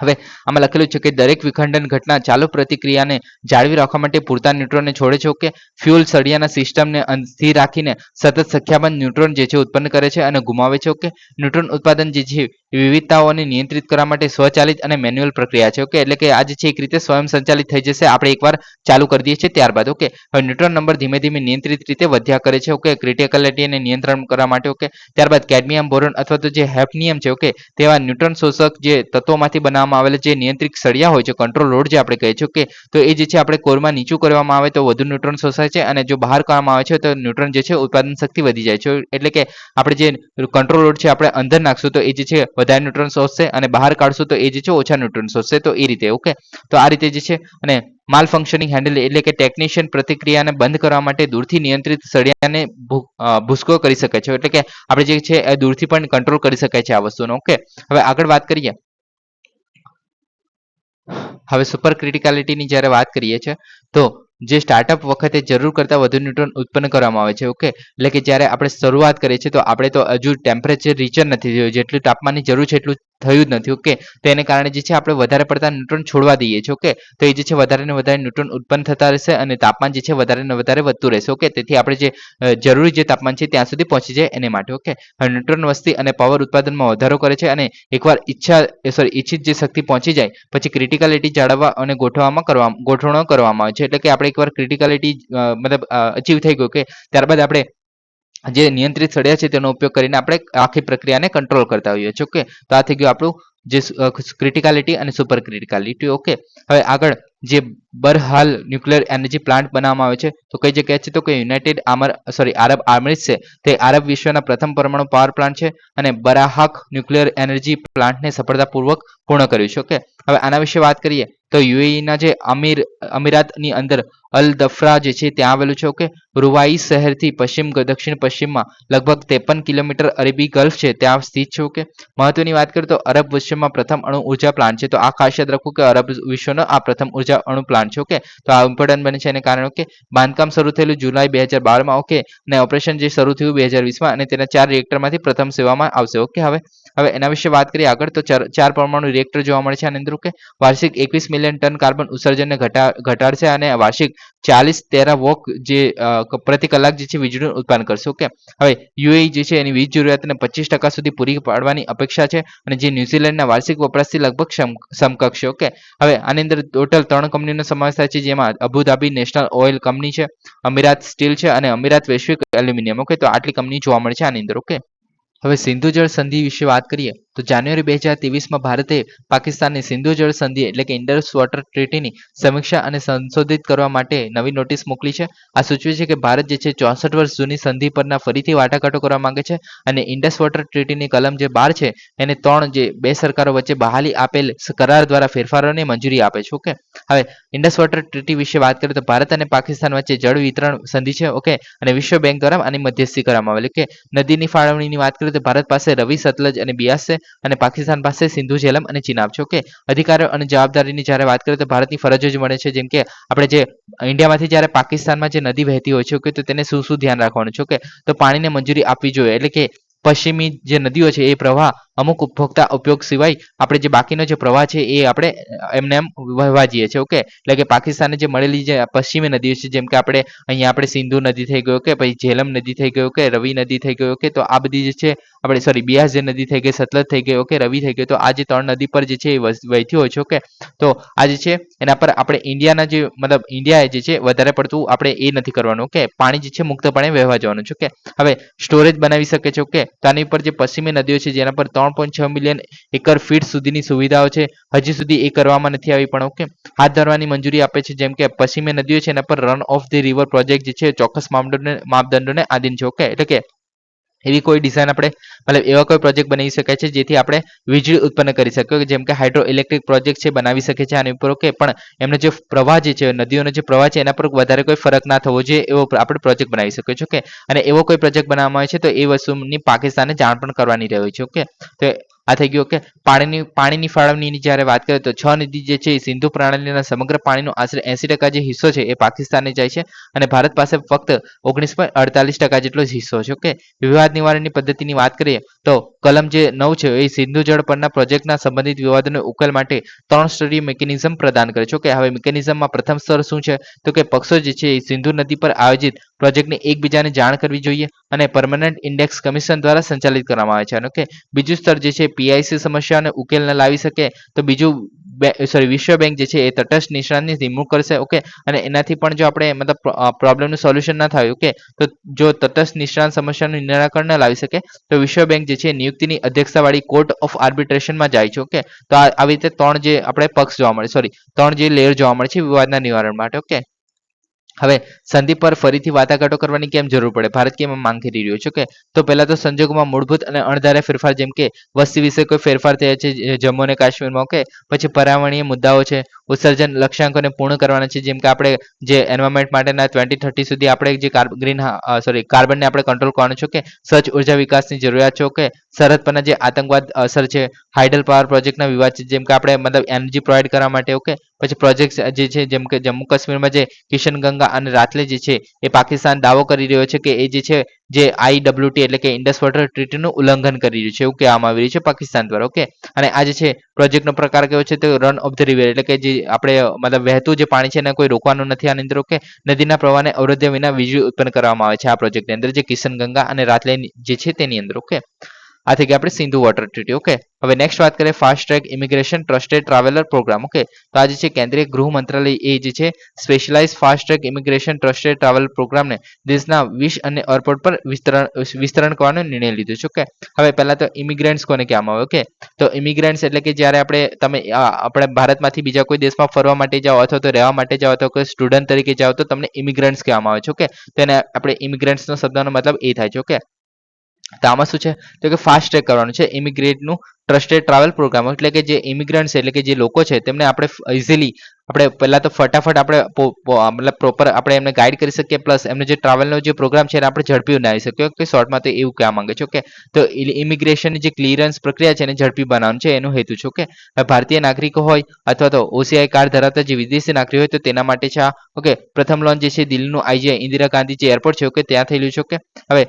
હવે આમાં લખેલું છે કે દરેક વિખંડન ઘટના ચાલુ પ્રતિક્રિયાને જાળવી રાખવા માટે પૂરતા ન્યુટ્રોનને છોડે છે. ઓકે, ફ્યુઅલ સળિયાના સિસ્ટમને સ્થિર રાખીને સતત સંખ્યાબંધ ન્યુટ્રોન જે છે ઉત્પન્ન કરે છે અને ગુમાવે છે. ઓકે, ન્યુટ્રોન ઉત્પાદન જે છે વિવિધતાઓને નિયંત્રિત કરવા માટે સ્વચાલિત અને મેન્યુઅલ પ્રક્રિયા છે. ઓકે, એટલે કે આ જે છે એક રીતે સ્વયં સંચાલિત થઈ જશે આપણે એકવાર ચાલુ કરી દઈએ છીએ ત્યારબાદ. ઓકે, હવે ન્યુટ્રોન નંબર ધીમે ધીમે નિયંત્રિત રીતે વધ્યા કરે છે. ઓકે, ક્રિટિકાલિટીને નિયંત્રણ કરવા માટે. ઓકે, ત્યારબાદ કેડમિયમ, બોરોન અથવા તો જે હેફનિયમ છે, ઓકે, તેવા ન્યુટ્રોન શોષક જે તત્વોમાંથી બનાવવામાં આવેલા જે નિયંત્રિત સળિયા હોય છે, કંટ્રોલ રોડ જે આપણે કહીએ છીએ, ઓકે, તો એ જે છે આપણે કોરમાં નીચું કરવામાં આવે તો વધુ ન્યુટ્રોન શોષાય છે અને જો બહાર કરવામાં આવે છે તો ન્યુટ્રોન જે છે ઉત્પાદન શક્તિ વધી જાય છે. એટલે કે આપણે જે કંટ્રોલ રોડ છે આપણે અંદર નાખશું તો એ જે છે વધારે ન્યુટ્રોન શોષશે અને બહાર કાઢશું તો એ જે છે ઓછા ન્યુટ્રોન શોષશે, તો એ રીતે. ઓકે, તો આ રીતે જે છે અને માલ ફંક્શનિંગ હેન્ડલ એટલે કે ટેકનિશિયન પ્રતિક્રિયાને બંધ કરવા માટે દૂરથી નિયંત્રિત સળિયાને ભૂસકો કરી શકે છે. એટલે કે આપણે જે છે એ દૂરથી પણ કંટ્રોલ કરી શકાય છે આ વસ્તુનો. ઓકે, હવે આગળ વાત કરીએ. હવે સુપર ક્રિટિકાલિટીની જ્યારે વાત કરીએ છીએ તો જે સ્ટાર્ટઅપ વખતે જરૂર કરતાં વધુ ન્યુટ્રોન ઉત્પન્ન કરવામાં આવે છે. ઓકે, એટલે કે જ્યારે આપણે શરૂઆત કરીએ છીએ તો આપણે તો હજુ ટેમ્પરેચર રીચ જ નથી થયું, જેટલું તાપમાનની જરૂર છે એટલું થયું જ નથી. ઓકે, તો એને કારણે જે છે આપણે વધારે પડતા ન્યુટ્રોન છોડવા દઈએ છીએ. ઓકે, તો એ જે છે વધારે ને વધારે ન્યુટ્રોન ઉત્પન્ન થતા રહેશે અને તાપમાન જે છે વધારે ને વધારે વધતું રહેશે. ઓકે, તેથી આપણે જે જરૂરી જે તાપમાન છે ત્યાં સુધી પહોંચી જાય એને માટે. ઓકે, હવે ન્યુટ્રોન વસ્તી અને પાવર ઉત્પાદનમાં વધારો કરે છે અને એકવાર ઈચ્છિત જે શક્તિ પહોંચી જાય પછી ક્રિટિકાલિટી જાળવવા અને ગોઠવણો કરવામાં આવે છે. એટલે કે આપણે એકવાર ક્રિટિકાલિટી મતલબ અચીવ થઈ ગયું કે ત્યારબાદ આપણે જે નિયંત્રિત સળિયા છે તેનો ઉપયોગ કરીને આપણે આખી પ્રક્રિયાને કંટ્રોલ કરતા હોઈએ છીએ. ઓકે, તો આ થઈ ગયું આપણું જે ક્રિટિકાલિટી અને સુપર ક્રિટિકાલિટી. ઓકે, હવે આગળ જે બરહાલ ન્યુક્લિયર એનર્જી પ્લાન્ટ બનાવવામાં આવે છે તો કઈ જગ્યાએ છે તો કે આરબ આર્મિસ છે તે આરબ વિશ્વના પ્રથમ પરમાણુ પાવર પ્લાન્ટ છે અને બરાહાક ન્યુક્લિયર એનર્જી પ્લાન્ટને સફળતાપૂર્વક પૂર્ણ કર્યું છે. ઓકે, હવે આના વિશે વાત કરીએ તો યુએઈના જે અમીરાતની અંદર અલ દફરા જે છે ત્યાં આવેલું છે. ઓકે, રૂવાઈ શહેરથી દક્ષિણ પશ્ચિમમાં લગભગ 53 કિલોમીટર અરેબી ગલ્ફ છે ત્યાં સ્થિત છે. ઓકે, મહત્વની વાત કરીએ તો અરબ વિશ્વમાં પ્રથમ અણુ ઉર્જા પ્લાન્ટ છે. તો આ ખાસ યાદ રાખવું કે અરબ વિશ્વનો આ પ્રથમ ઉર્જા અણુ પ્લાન્ટ છે. ઓકે, તો આ ઇમ્પોર્ટન્ટ બને છે એને કારણે. ઓકે, બાંધકામ શરૂ થયેલું જુલાઈ 2012માં. ઓકે, અને ઓપરેશન જે શરૂ થયું 2020માં અને તેના 4 રિએક્ટરમાંથી પ્રથમ સેવામાં આવશે. ઓકે, હવે એના વિશે વાત કરીએ આગળ તો 4 પરમાણુ રિએક્ટર જોવા મળે છે આની અંદર. ઓકે, વાર્ષિક 21 મિલિયન ટન કાર્બન ઉત્સર્જનને ઘટાડશે અને વાર્ષિક 40 ટેરાવોક જે પ્રતિ કલાક જે છે વીજળીનું ઉત્પાદન કરશે. ઓકે, હવે યુએઈ જે છે એની વીજ જરૂરિયાતને 25% સુધી પૂરી પાડવાની અપેક્ષા છે અને જે ન્યુઝીલેન્ડના વાર્ષિક વપરાશથી લગભગ સમકક્ષ છે. ઓકે, હવે આની અંદર ટોટલ 3 કંપનીનો સમાવેશ થાય છે જેમાં અબુધાબી નેશનલ ઓઇલ કંપની છે, અમીરાત સ્ટીલ છે અને અમીરાત વૈશ્વિક એલ્યુમિનિયમ. ઓકે, તો આટલી કંપની જોવા મળે છે આની અંદર. ઓકે, હવે સિંધુ જળ સંધિ વિશે વાત કરીએ તો જાન્યુઆરી 2023માં ભારતે પાકિસ્તાનની સિંધુ જળ સંધિ એટલે કે ઇન્ડસ વોટર ટ્રીટીની સમીક્ષા અને સંશોધિત કરવા માટે નવી નોટિસ મોકલી છે. આ સૂચવે છે કે ભારત જે છે 64 વર્ષ જૂની સંધિ પરના ફરીથી વાટાઘાટો કરવા માંગે છે અને ઇન્ડસ વોટર ટ્રીટીની કલમ જે 12 છે એને 3 જે બે સરકારો વચ્ચે બહાલી આપેલ કરાર દ્વારા ફેરફારોને મંજૂરી આપે છે. ઓકે, હવે ઇન્ડસ વોટર ટ્રીટી વિશે વાત કરીએ તો ભારત અને પાકિસ્તાન વચ્ચે જળ વિતરણ સંધિ છે. ઓકે, અને વિશ્વ બેંક દ્વારા આની મધ્યસ્થી કરવામાં આવેલી. કે નદીની ફાળવણીની વાત કરીએ તો ભારત પાસે રવિ, સતલજ અને બિયાસ છે અને પાકિસ્તાન પાસે સિંધુ, ઝેલમ અને ચિનાબ છે. ઓકે, અધિકારો અને જવાબદારીની જ્યારે વાત કરીએ તો ભારતની ફરજો જ મળે છે. જેમ કે આપણે જે ઇન્ડિયામાંથી જ્યારે પાકિસ્તાનમાં જે નદી વહેતી હોય છે. ઓકે, તો તેને શું ધ્યાન રાખવાનું છે. ઓકે, તો પાણીને મંજૂરી આપવી જોઈએ. એટલે કે પશ્ચિમી જે નદીઓ છે એ પ્રવાહ અમુક ઉપભોક્તા ઉપયોગ સિવાય આપણે જે બાકીનો જે પ્રવાહ છે એ આપણે એમને એમ વહેવા જઈએ છીએ. ઓકે, એટલે કે પાકિસ્તાનને જે મળેલી જે પશ્ચિમી નદીઓ છે જેમ કે અહીંયા આપણે સિંધુ નદી થઈ ગયો, કે પછી ઝેલમ નદી થઈ ગયો, કે રવિ નદી થઈ ગયો. ઓકે, તો આ બધી જે છે આપણે બિયાસ જે નદી થઈ ગઈ, સતલજ થઈ ગઈ, ઓકે, રવિ થઈ ગઈ. તો આ જે 3 નદી પર જે છે એ વહેતી હોય છે. ઓકે, તો આ જે છે એના પર આપણે ઇન્ડિયાના જે મતલબ ઇન્ડિયાએ જે છે વધારે પડતું આપણે એ નથી કરવાનું. ઓકે, પાણી જે છે મુક્તપણે વહેવા જવાનું છે. ઓકે, હવે સ્ટોરેજ બનાવી શકે છે. ઓકે, તો આની પર જે પશ્ચિમી નદીઓ છે જેના પર 3.6 મિલિયન એકર ફીટ સુધીની સુવિધાઓ છે હજી સુધી એ કરવામાં નથી આવી પણ ઓકે હાથ ધરવાની મંજૂરી આપે છે. જેમ કે પશ્ચિમી નદીઓ છે એના પર run of the river project જે છે ચોક્કસ માપદંડોને આધીન છે. ઓકે, એટલે કે એવી કોઈ ડિઝાઇન આપણે મતલબ એવા કોઈ પ્રોજેક્ટ બનાવી શકાય છે જેથી આપણે વીજળી ઉત્પન્ન કરી શકીએ. જેમ કે હાઇડ્રો ઇલેક્ટ્રિક પ્રોજેક્ટ છે બનાવી શકે છે આની ઉપર. ઓકે, પણ એમનો જે પ્રવાહ જે છે નદીઓનો જે પ્રવાહ છે એના પર વધારે કોઈ ફરક ના થવો જોઈએ એવો આપણે પ્રોજેક્ટ બનાવી શકીએ છીએ. ઓકે, અને એવો કોઈ પ્રોજેક્ટ બનાવવામાં આવે છે તો એ વસ્તુની પાકિસ્તાને જાણ પણ કરવાની રહેવી છે. ઓકે, તો આ થઈ ગયું. ઓકે, પાણીની ફાળવણીની જ્યારે વાત કરીએ તો 6 નદી જે છે સિંધુ પ્રણાલીના સમગ્ર પાણીનો આશરે 80% જે હિસ્સો છે એ પાકિસ્તાનને જાય છે અને ભારત પાસે ફક્ત 19.48% જેટલો જ હિસ્સો છે. ઓકે, વિવાદ નિવારણની પદ્ધતિની વાત કરીએ તો કલમ જે 9 છે એ સિંધુ જળ પરના પ્રોજેક્ટના સંબંધિત વિવાદોને ઉકેલ માટે 3 સ્તરીય મિકેનિઝમ પ્રદાન કરે છે. ઓકે, હવે મિકેનિઝમમાં પ્રથમ સ્તર શું છે તો કે પક્ષો જે છે સિંધુ નદી પર આયોજિત પ્રોજેક્ટને એકબીજાને જાણ કરવી જોઈએ અને પરમનન્ટ ઇન્ડેક્સ કમિશન દ્વારા સંચાલિત કરવામાં આવે છે. ઓકે, બીજું સ્તર જે છે પીઆઈસી સમસ્યાઓને ઉકેલ ન લાવી શકે તો બીજું વિશ્વ બેંક જે છે એ તટસ્થ નિષ્ણાતની નિમણૂક કરશે. ઓકે, અને એનાથી પણ જો આપણે મતલબ પ્રોબ્લેમનું સોલ્યુશન ના થાય. ઓકે, તો જો તટસ્થ નિષ્ણાત સમસ્યાનું નિરાકરણ ન લાવી શકે તો વિશ્વ બેંક જે છે નિયુક્તિની અધ્યક્ષતાવાળી કોર્ટ ઓફ આર્બિટ્રેશનમાં જાય છે. ઓકે, તો આવી રીતે 3 જે આપણે પક્ષ જોવા મળે 3 જે લેયર જોવા મળે છે વિવાદના નિવારણ માટે. ઓકે, હવે સંધિ પર ફરીથી વાટાઘાટો કરવાની કેમ જરૂર પડે? ભારત કેમ માંગ કરી રહ્યો છે? ઓકે, તો પહેલા તો સંજોગોમાં મૂળભૂત અને અણધાર્યા ફેરફાર જેમ કે વસ્તી વિશે કોઈ ફેરફાર થયા છે જમ્મુ અને કાશ્મીરમાં. ઓકે, પછી પર્યાવરણીય મુદ્દાઓ છે, ઉત્સર્જન લક્ષ્યાંકોને પૂર્ણ કરવાના છે, જેમ કે આપણે જે એન્વાયરમેન્ટ માટેના 2030 સુધી આપણે જે કાર્બનને આપણે કંટ્રોલ કરવાનું છે. કે સ્વચ્છ ઉર્જા વિકાસની જરૂરિયાત છે. કે સરહદ પરના જે આતંકવાદ અસર છે, હાઇડલ પાવર પ્રોજેક્ટના વિવાદ છે, જેમ કે આપણે મતલબ એનર્જી પ્રોવાઈડ કરવા માટે. ઓકે, પછી પ્રોજેક્ટ જે છે જેમ કે જમ્મુ કાશ્મીરમાં જે કિશનગંગા અને રાતલે જે છે એ પાકિસ્તાન દાવો કરી રહ્યો છે કે એ જે છે જે IWT એટલે કે ઇન્ડસ વોટર ટ્રીટીનું ઉલ્લંઘન કરી રહ્યું છે, એવું કહેવામાં આવી રહ્યું છે પાકિસ્તાન દ્વારા. ઓકે, અને આ જે છે પ્રોજેક્ટનો પ્રકાર કેવો છે તો રન ઓફ ધ રિવર એટલે કે જે આપણે મતલબ વહેતું જે પાણી છે એને કોઈ રોકવાનું નથી આની અંદર. ઓકે, નદીના પ્રવાહને અવરોધ્યા વિના વીજળી ઉત્પન્ન કરવામાં આવે છે આ પ્રોજેક્ટની અંદર, જે કિશનગંગા અને રાતલે જે છે તેની અંદર. ઓકે, આ થઈ ગયા આપણે સિંધુ વોટર ટ્રીટી. ઓકે, હવે નેક્સ્ટ વાત કરીએ fast track immigration trusted traveller programme. Okay, તો આ જે છે કેન્દ્રીય ગૃહ મંત્રાલય એ જે છે specialise fast track immigration trusted travel પ્રોગ્રામને દેશના 20 અન્ય એરપોર્ટ પર વિસ્તરણ કરવાનો નિર્ણય લીધો છે. ઓકે, હવે પહેલા તો ઇમિગ્રન્ટ્સ કોને કહેવામાં આવે? ઓકે, તો ઇમિગ્રન્ટ્સ એટલે કે જ્યારે તમે આપણે ભારતમાંથી બીજા કોઈ દેશમાં ફરવા માટે જાઓ અથવા તો રહેવા માટે જાઓ અથવા કોઈ સ્ટુડન્ટ તરીકે જાઓ તો તમને ઇમિગ્રન્ટ્સ કહેવામાં આવે છે. ઓકે, તો એને આપણે ઇમિગ્રન્ટ્સનો શબ્દનો મતલબ એ થાય છે. ઓકે, તો આમાં શું છે તો કે ફાસ્ટ ટ્રેક કરવાનું છે ઇમિગ્રેટનું ટ્રસ્ટેડ ટ્રાવેલ પ્રોગ્રામ, એટલે કે જે ઇમિગ્રન્ટ્સ એટલે કે જે લોકો છે તેમને આપણે ઇઝીલી આપણે પહેલા તો ફટાફટ આપણે મતલબ પ્રોપર આપણે એમને ગાઈડ કરી શકીએ, પ્લસ એમને જે ટ્રાવેલનો જે પ્રોગ્રામ છે એને આપણે ઝડપી બનાવી શકીએ. કે શોર્ટમાં તો એવું કહેવા માંગે છે. ઓકે, તો ઇમિગ્રેશનની જે ક્લિયરન્સ પ્રક્રિયા છે એને ઝડપી બનાવવાનું છે, એનો હેતુ છે. ઓકે, ભારતીય નાગરિકો હોય અથવા તો OCI કાર્ડ ધરાવતા જે વિદેશી નાગરિક હોય તો તેના માટે છે આ. ઓકે, પ્રથમ લોન્ચ જે છે દિલ્હીનું IGI ઇન્દિરા ગાંધી જે એરપોર્ટ છે ઓકે ત્યાં થયેલું છે. ઓકે, હવે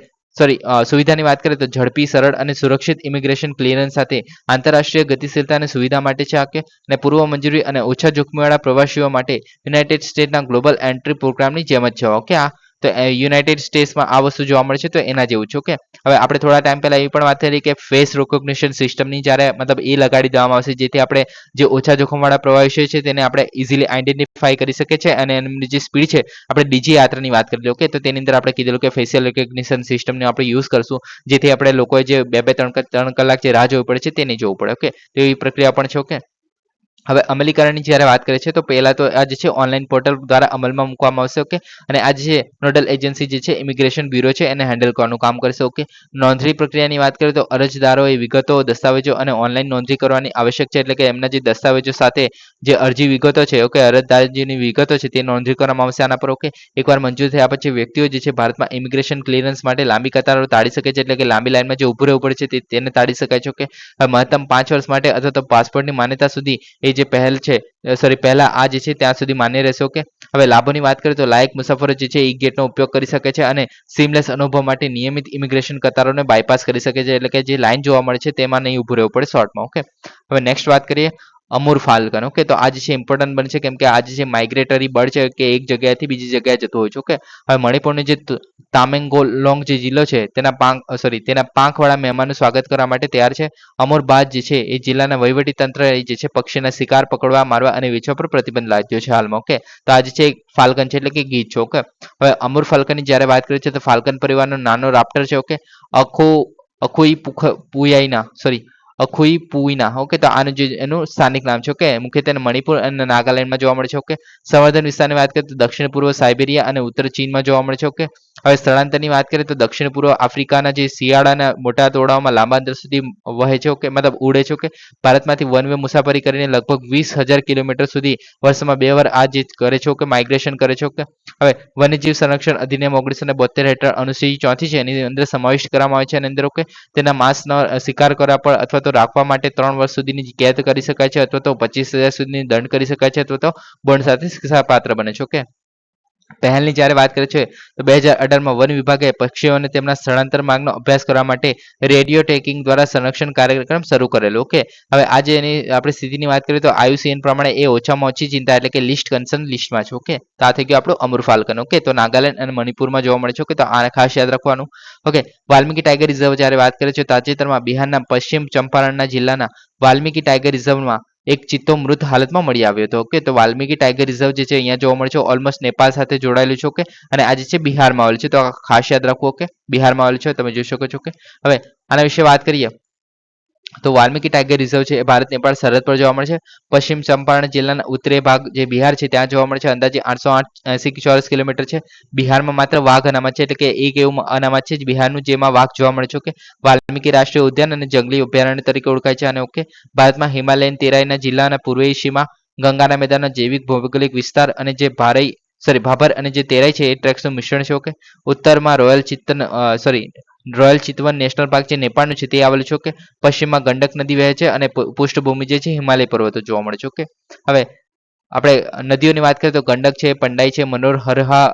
સુવિધાની વાત કરીએ તો ઝડપી, સરળ અને સુરક્ષિત ઇમિગ્રેશન ક્લિયરન્સ સાથે આંતરરાષ્ટ્રીય ગતિશીલતા અને સુવિધા માટે છે આ. કે અને પૂર્વ મંજૂરી અને ઓછા જોખમીવાળા પ્રવાસીઓ માટે યુનાઇટેડ સ્ટેટના ગ્લોબલ એન્ટ્રી પ્રોગ્રામની જેમ જ છે. ઓકે, આ તો યુનાઇટેડ સ્ટેટ્સમાં આ વસ્તુ જોવા મળે છે તો એના જેવું છે. ઓકે, હવે આપણે થોડા ટાઈમ પહેલા એ પણ વાત કરી કે ફેસ રિકોગ્નિશન સિસ્ટમની જ્યારે મતલબ એ લગાડી દેવામાં આવશે, જેથી આપણે જે ઓછા જોખમવાળા પ્રવાસીઓ છે તેને આપણે ઇઝીલી આઈડેન્ટિફાઈ કરી શકીએ છીએ અને એમની જે સ્પીડ છે આપણે ડીજી યાત્રાની વાત કરી. ઓકે, તો તેની અંદર આપણે કીધેલું કે ફેશિયલ રિકોગ્નિશન સિસ્ટમને આપણે યુઝ કરશું, જેથી આપણે લોકોએ જે 2-3 કલાક જે રાહ જોવી પડે છે તે નહીં જોવું પડે. ઓકે, તો એવી પ્રક્રિયા પણ છે. ઓકે, હવે અમલીકરણની જ્યારે વાત કરીએ છીએ તો પહેલા તો આ જે છે ઓનલાઈન પોર્ટલ દ્વારા અમલમાં મૂકવામાં આવશે. ઓકે, અને આ જે નોડલ એજન્સી જે છે ઇમિગ્રેશન બ્યુરો છે એને હેન્ડલ કરવાનું કામ કરશે. ઓકે, નોંધણી પ્રક્રિયાની વાત કરીએ તો અરજદારોએ વિગતો, દસ્તાવેજો અને ઓનલાઈન નોંધણી કરવાની આવશ્યક છે, એટલે કે એમના જે દસ્તાવેજો સાથે જે અરજી વિગતો છે ઓકે અરજદારજીની વિગતો છે તે નોંધણી કરવામાં આવશે આના પર. ઓકે, એકવાર મંજૂર થયા પછી વ્યક્તિઓ જે છે ભારતમાં ઇમિગ્રેશન ક્લિયરન્સ માટે લાંબી કતારો તાળી શકે છે, એટલે કે લાંબી લાઈનમાં જે ઊભું રહેવું પડે છે તેને તાળી શકાય છે. ઓકે, મહત્તમ 5 વર્ષ માટે અથવા તો પાસપોર્ટની માન્યતા સુધી એ જે પહેલ છે પહેલા આ જે છે ત્યાં સુધી માન્ય રહેશે. ઓકે, હવે લાભોની વાત કરીએ તો લાયક મુસાફરો જે છે ઈ ગેટનો ઉપયોગ કરી શકે છે અને સીમલેસ અનુભવ માટે નિયમિત ઇમિગ્રેશન કતારોને બાયપાસ કરી શકે છે, એટલે કે જે લાઈન જોવા મળે છે તેમાં નહીં ઊભું રહેવું પડે શોર્ટમાં. ઓકે, હવે નેક્સ્ટ વાત કરીએ અમુર ફાલ્કન. ઓકે, તો આ જે છે ઇમ્પોર્ટન્ટ બનશે કેમ કે આ જે છે માઇગ્રેટરી બર્ડ છે કે એક જગ્યાએથી બીજી જગ્યાએ જતું હોય છે. ઓકે, હવે મણિપુરનો જે તામેંગલોંગ જે જિલ્લો છે તેના પાંખવાળા મહેમાનનું સ્વાગત કરવા માટે તૈયાર છે. અમુર બાદ જે છે એ જિલ્લાના વહીવટી તંત્ર જે છે પક્ષીના શિકાર પકડવા, મારવા અને વેચવા પર પ્રતિબંધ લાદ્યો છે હાલમાં. ઓકે, તો આ જે છે ફાલ્કન છે એટલે કે ગીધ છે. ઓકે, હવે અમુર ફાલ્કનની જ્યારે વાત કરીએ છીએ તો ફાલ્કન પરિવારનો નાનો રાપ્ટર છે. ઓકે, અખુઈ પુઈના. ઓકે, તો આનું જે એનું સ્થાનિક નામ છે. ઓકે, મુખ્યત્વે મણિપુર અને નાગાલેન્ડમાં જોવા મળે છે. ઓકે, સંવર્ધન વિસ્તારની વાત કરીએ તો દક્ષિણ પૂર્વ સાયબેરિયા અને ઉત્તર ચીનમાં જોવા મળે છે. ઓકે, હવે સ્થળાંતરની વાત કરીએ તો દક્ષિણ પૂર્વ આફ્રિકાના જે શિયાળાના મોટા તોડાઓમાં લાંબા અંતર સુધી વહે છે. ઓકે, મતલબ ઉડે છે. ઓકે, ભારતમાંથી વન વે મુસાફરી કરીને લગભગ 20,000 કિલોમીટર સુધી વર્ષમાં 2 વાર આ જે કરે છે. ઓકે, માઇગ્રેશન કરે છે. ઓકે, હવે વન્યજીવ સંરક્ષણ અધિનિયમ 1972 હેઠળ અનુસૂચિ 4 છે એની અંદર સમાવિષ્ટ કરવામાં આવે છે એની અંદર. ઓકે, તેના માંસનો શિકાર કરવા પર અથવા તો રાખવા માટે 3 વર્ષ સુધીની કેદ કરી શકાય છે અથવા તો 25,000 સુધીની દંડ કરી શકાય છે અથવા તો બોન્ડ સાથે શિક્ષાપાત્ર બને છે. ઓકે, પહેલની જ્યારે વાત કરીએ છીએ તો 2018માં વન વિભાગે પક્ષીઓને તેમના સ્થળાંતર માર્ગનો અભ્યાસ કરવા માટે રેડિયો ટેકિંગ દ્વારા સંરક્ષણ કાર્યક્રમ શરૂ કરેલો. ઓકે, હવે આજે એની આપણે સ્થિતિની વાત કરીએ તો IUCN પ્રમાણે એ ઓછામાં ઓછી ચિંતા એટલે કે લિસ્ટ કન્સર્ન લિસ્ટમાં છે. ઓકે, તો આ થઈ ગયું આપણું અમુર ફાલ્કન. ઓકે, તો નાગાલેન્ડ અને મણિપુરમાં જોવા મળે છે. ઓકે, તો આને ખાસ યાદ રાખવાનું. ઓકે, વાલ્મીકી ટાઈગર રિઝર્વ જ્યારે વાત કરીએ છીએ તાજેતરમાં બિહારના પશ્ચિમ ચંપારણના જિલ્લાના વાલ્મીકી ટાઈગર રિઝર્વમાં એક ચિત્તો મૃત હાલતમાં મળી આવ્યો હતો. ઓકે, તો વાલ્મીકી ટાઈગર રિઝર્વ જે છે અહીંયા જોવા મળે છે ઓલમોસ્ટ નેપાળ સાથે જોડાયેલું છે. ઓકે, અને આ જે છે બિહારમાં આવેલું છે, તો ખાસ યાદ રાખવું. ઓકે, બિહારમાં આવેલું છે તમે જોઈ શકો છો. ઓકે, હવે આના વિશે વાત કરીએ તો વાલ્મીકી ટાઈગર રિઝર્વ છે એ ભારત નેપાળ સરહદ પર જોવા મળે છે. પશ્ચિમ ચંપારણ જિલ્લાના ઉત્તરીય ભાગ જે બિહાર છે ત્યાં જોવા મળે છે. અંદાજે 880 ચોરસ કિલોમીટર છે. બિહારમાં માત્ર વાઘ અનામત છે, એટલે કે એક એવું અનામત છે બિહારનું જેમાં વાઘ જોવા મળે છે. ઓકે, વાલ્મીકી રાષ્ટ્રીય ઉદ્યાન અને જંગલી અભયારણ્ય તરીકે ઓળખાય છે. અને ઓકે, ભારતમાં હિમાલયન તેરાઈના જિલ્લાના પૂર્વીય સીમા ગંગાના મેદાનનો જૈવિક ભૌગોલિક વિસ્તાર અને જે ભાભર અને જે તેરાઈ છે એ ટ્રેક્સનું મિશ્રણ છે. ઓકે, ઉત્તરમાં રોયલ ચિતવન નેશનલ પાર્ક જે નેપાળનું છે તે આવેલું છે. ઓકે, પશ્ચિમમાં ગંડક નદી વહે છે અને પૃષ્ઠભૂમિ જે છે હિમાલય પર્વતો જોવા મળે છે. ઓકે, હવે આપણે નદીઓની વાત કરીએ તો ગંડક છે, પંડાઈ છે, મનોર, હરહા,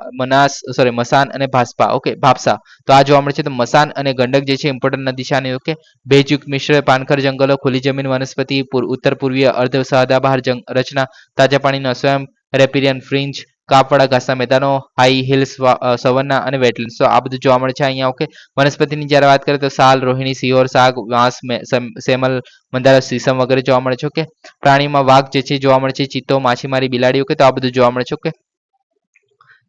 મસાન અને ભાપસા. તો આ જોવા મળે છે. તો મસાન અને ગંડક જે છે ઇમ્પોર્ટન્ટ નદી છે આની. ઓકે, ભેજયુક્ત મિશ્ર પાનખર જંગલો, ખુલ્લી જમીન વનસ્પતિ, ઉત્તર પૂર્વીય અર્ધ સદાબહાર રચના, તાજા પાણીનો સ્વયં, રેપિરિયન ફ્રિન્જ, કાપવાળા ઘાસના મેદાનો, હાઈ હિલ્સ, સવન્ના અને વેટલેન્ડ. તો આ બધું જોવા મળે છે અહીંયા. ઓકે, વનસ્પતિની જ્યારે વાત કરીએ તો સાલ, રોહિણી, સિયોર, સાગ, વાંસ, સેમલ, મંદાર, સીસમ વગેરે જોવા મળે છે. ઓકે, પ્રાણીમાં વાઘ જે છે જોવા મળે છે, ચિત્તો, માછીમારી, બિલાડી. ઓકે, તો આ બધું જોવા મળે છે. ઓકે,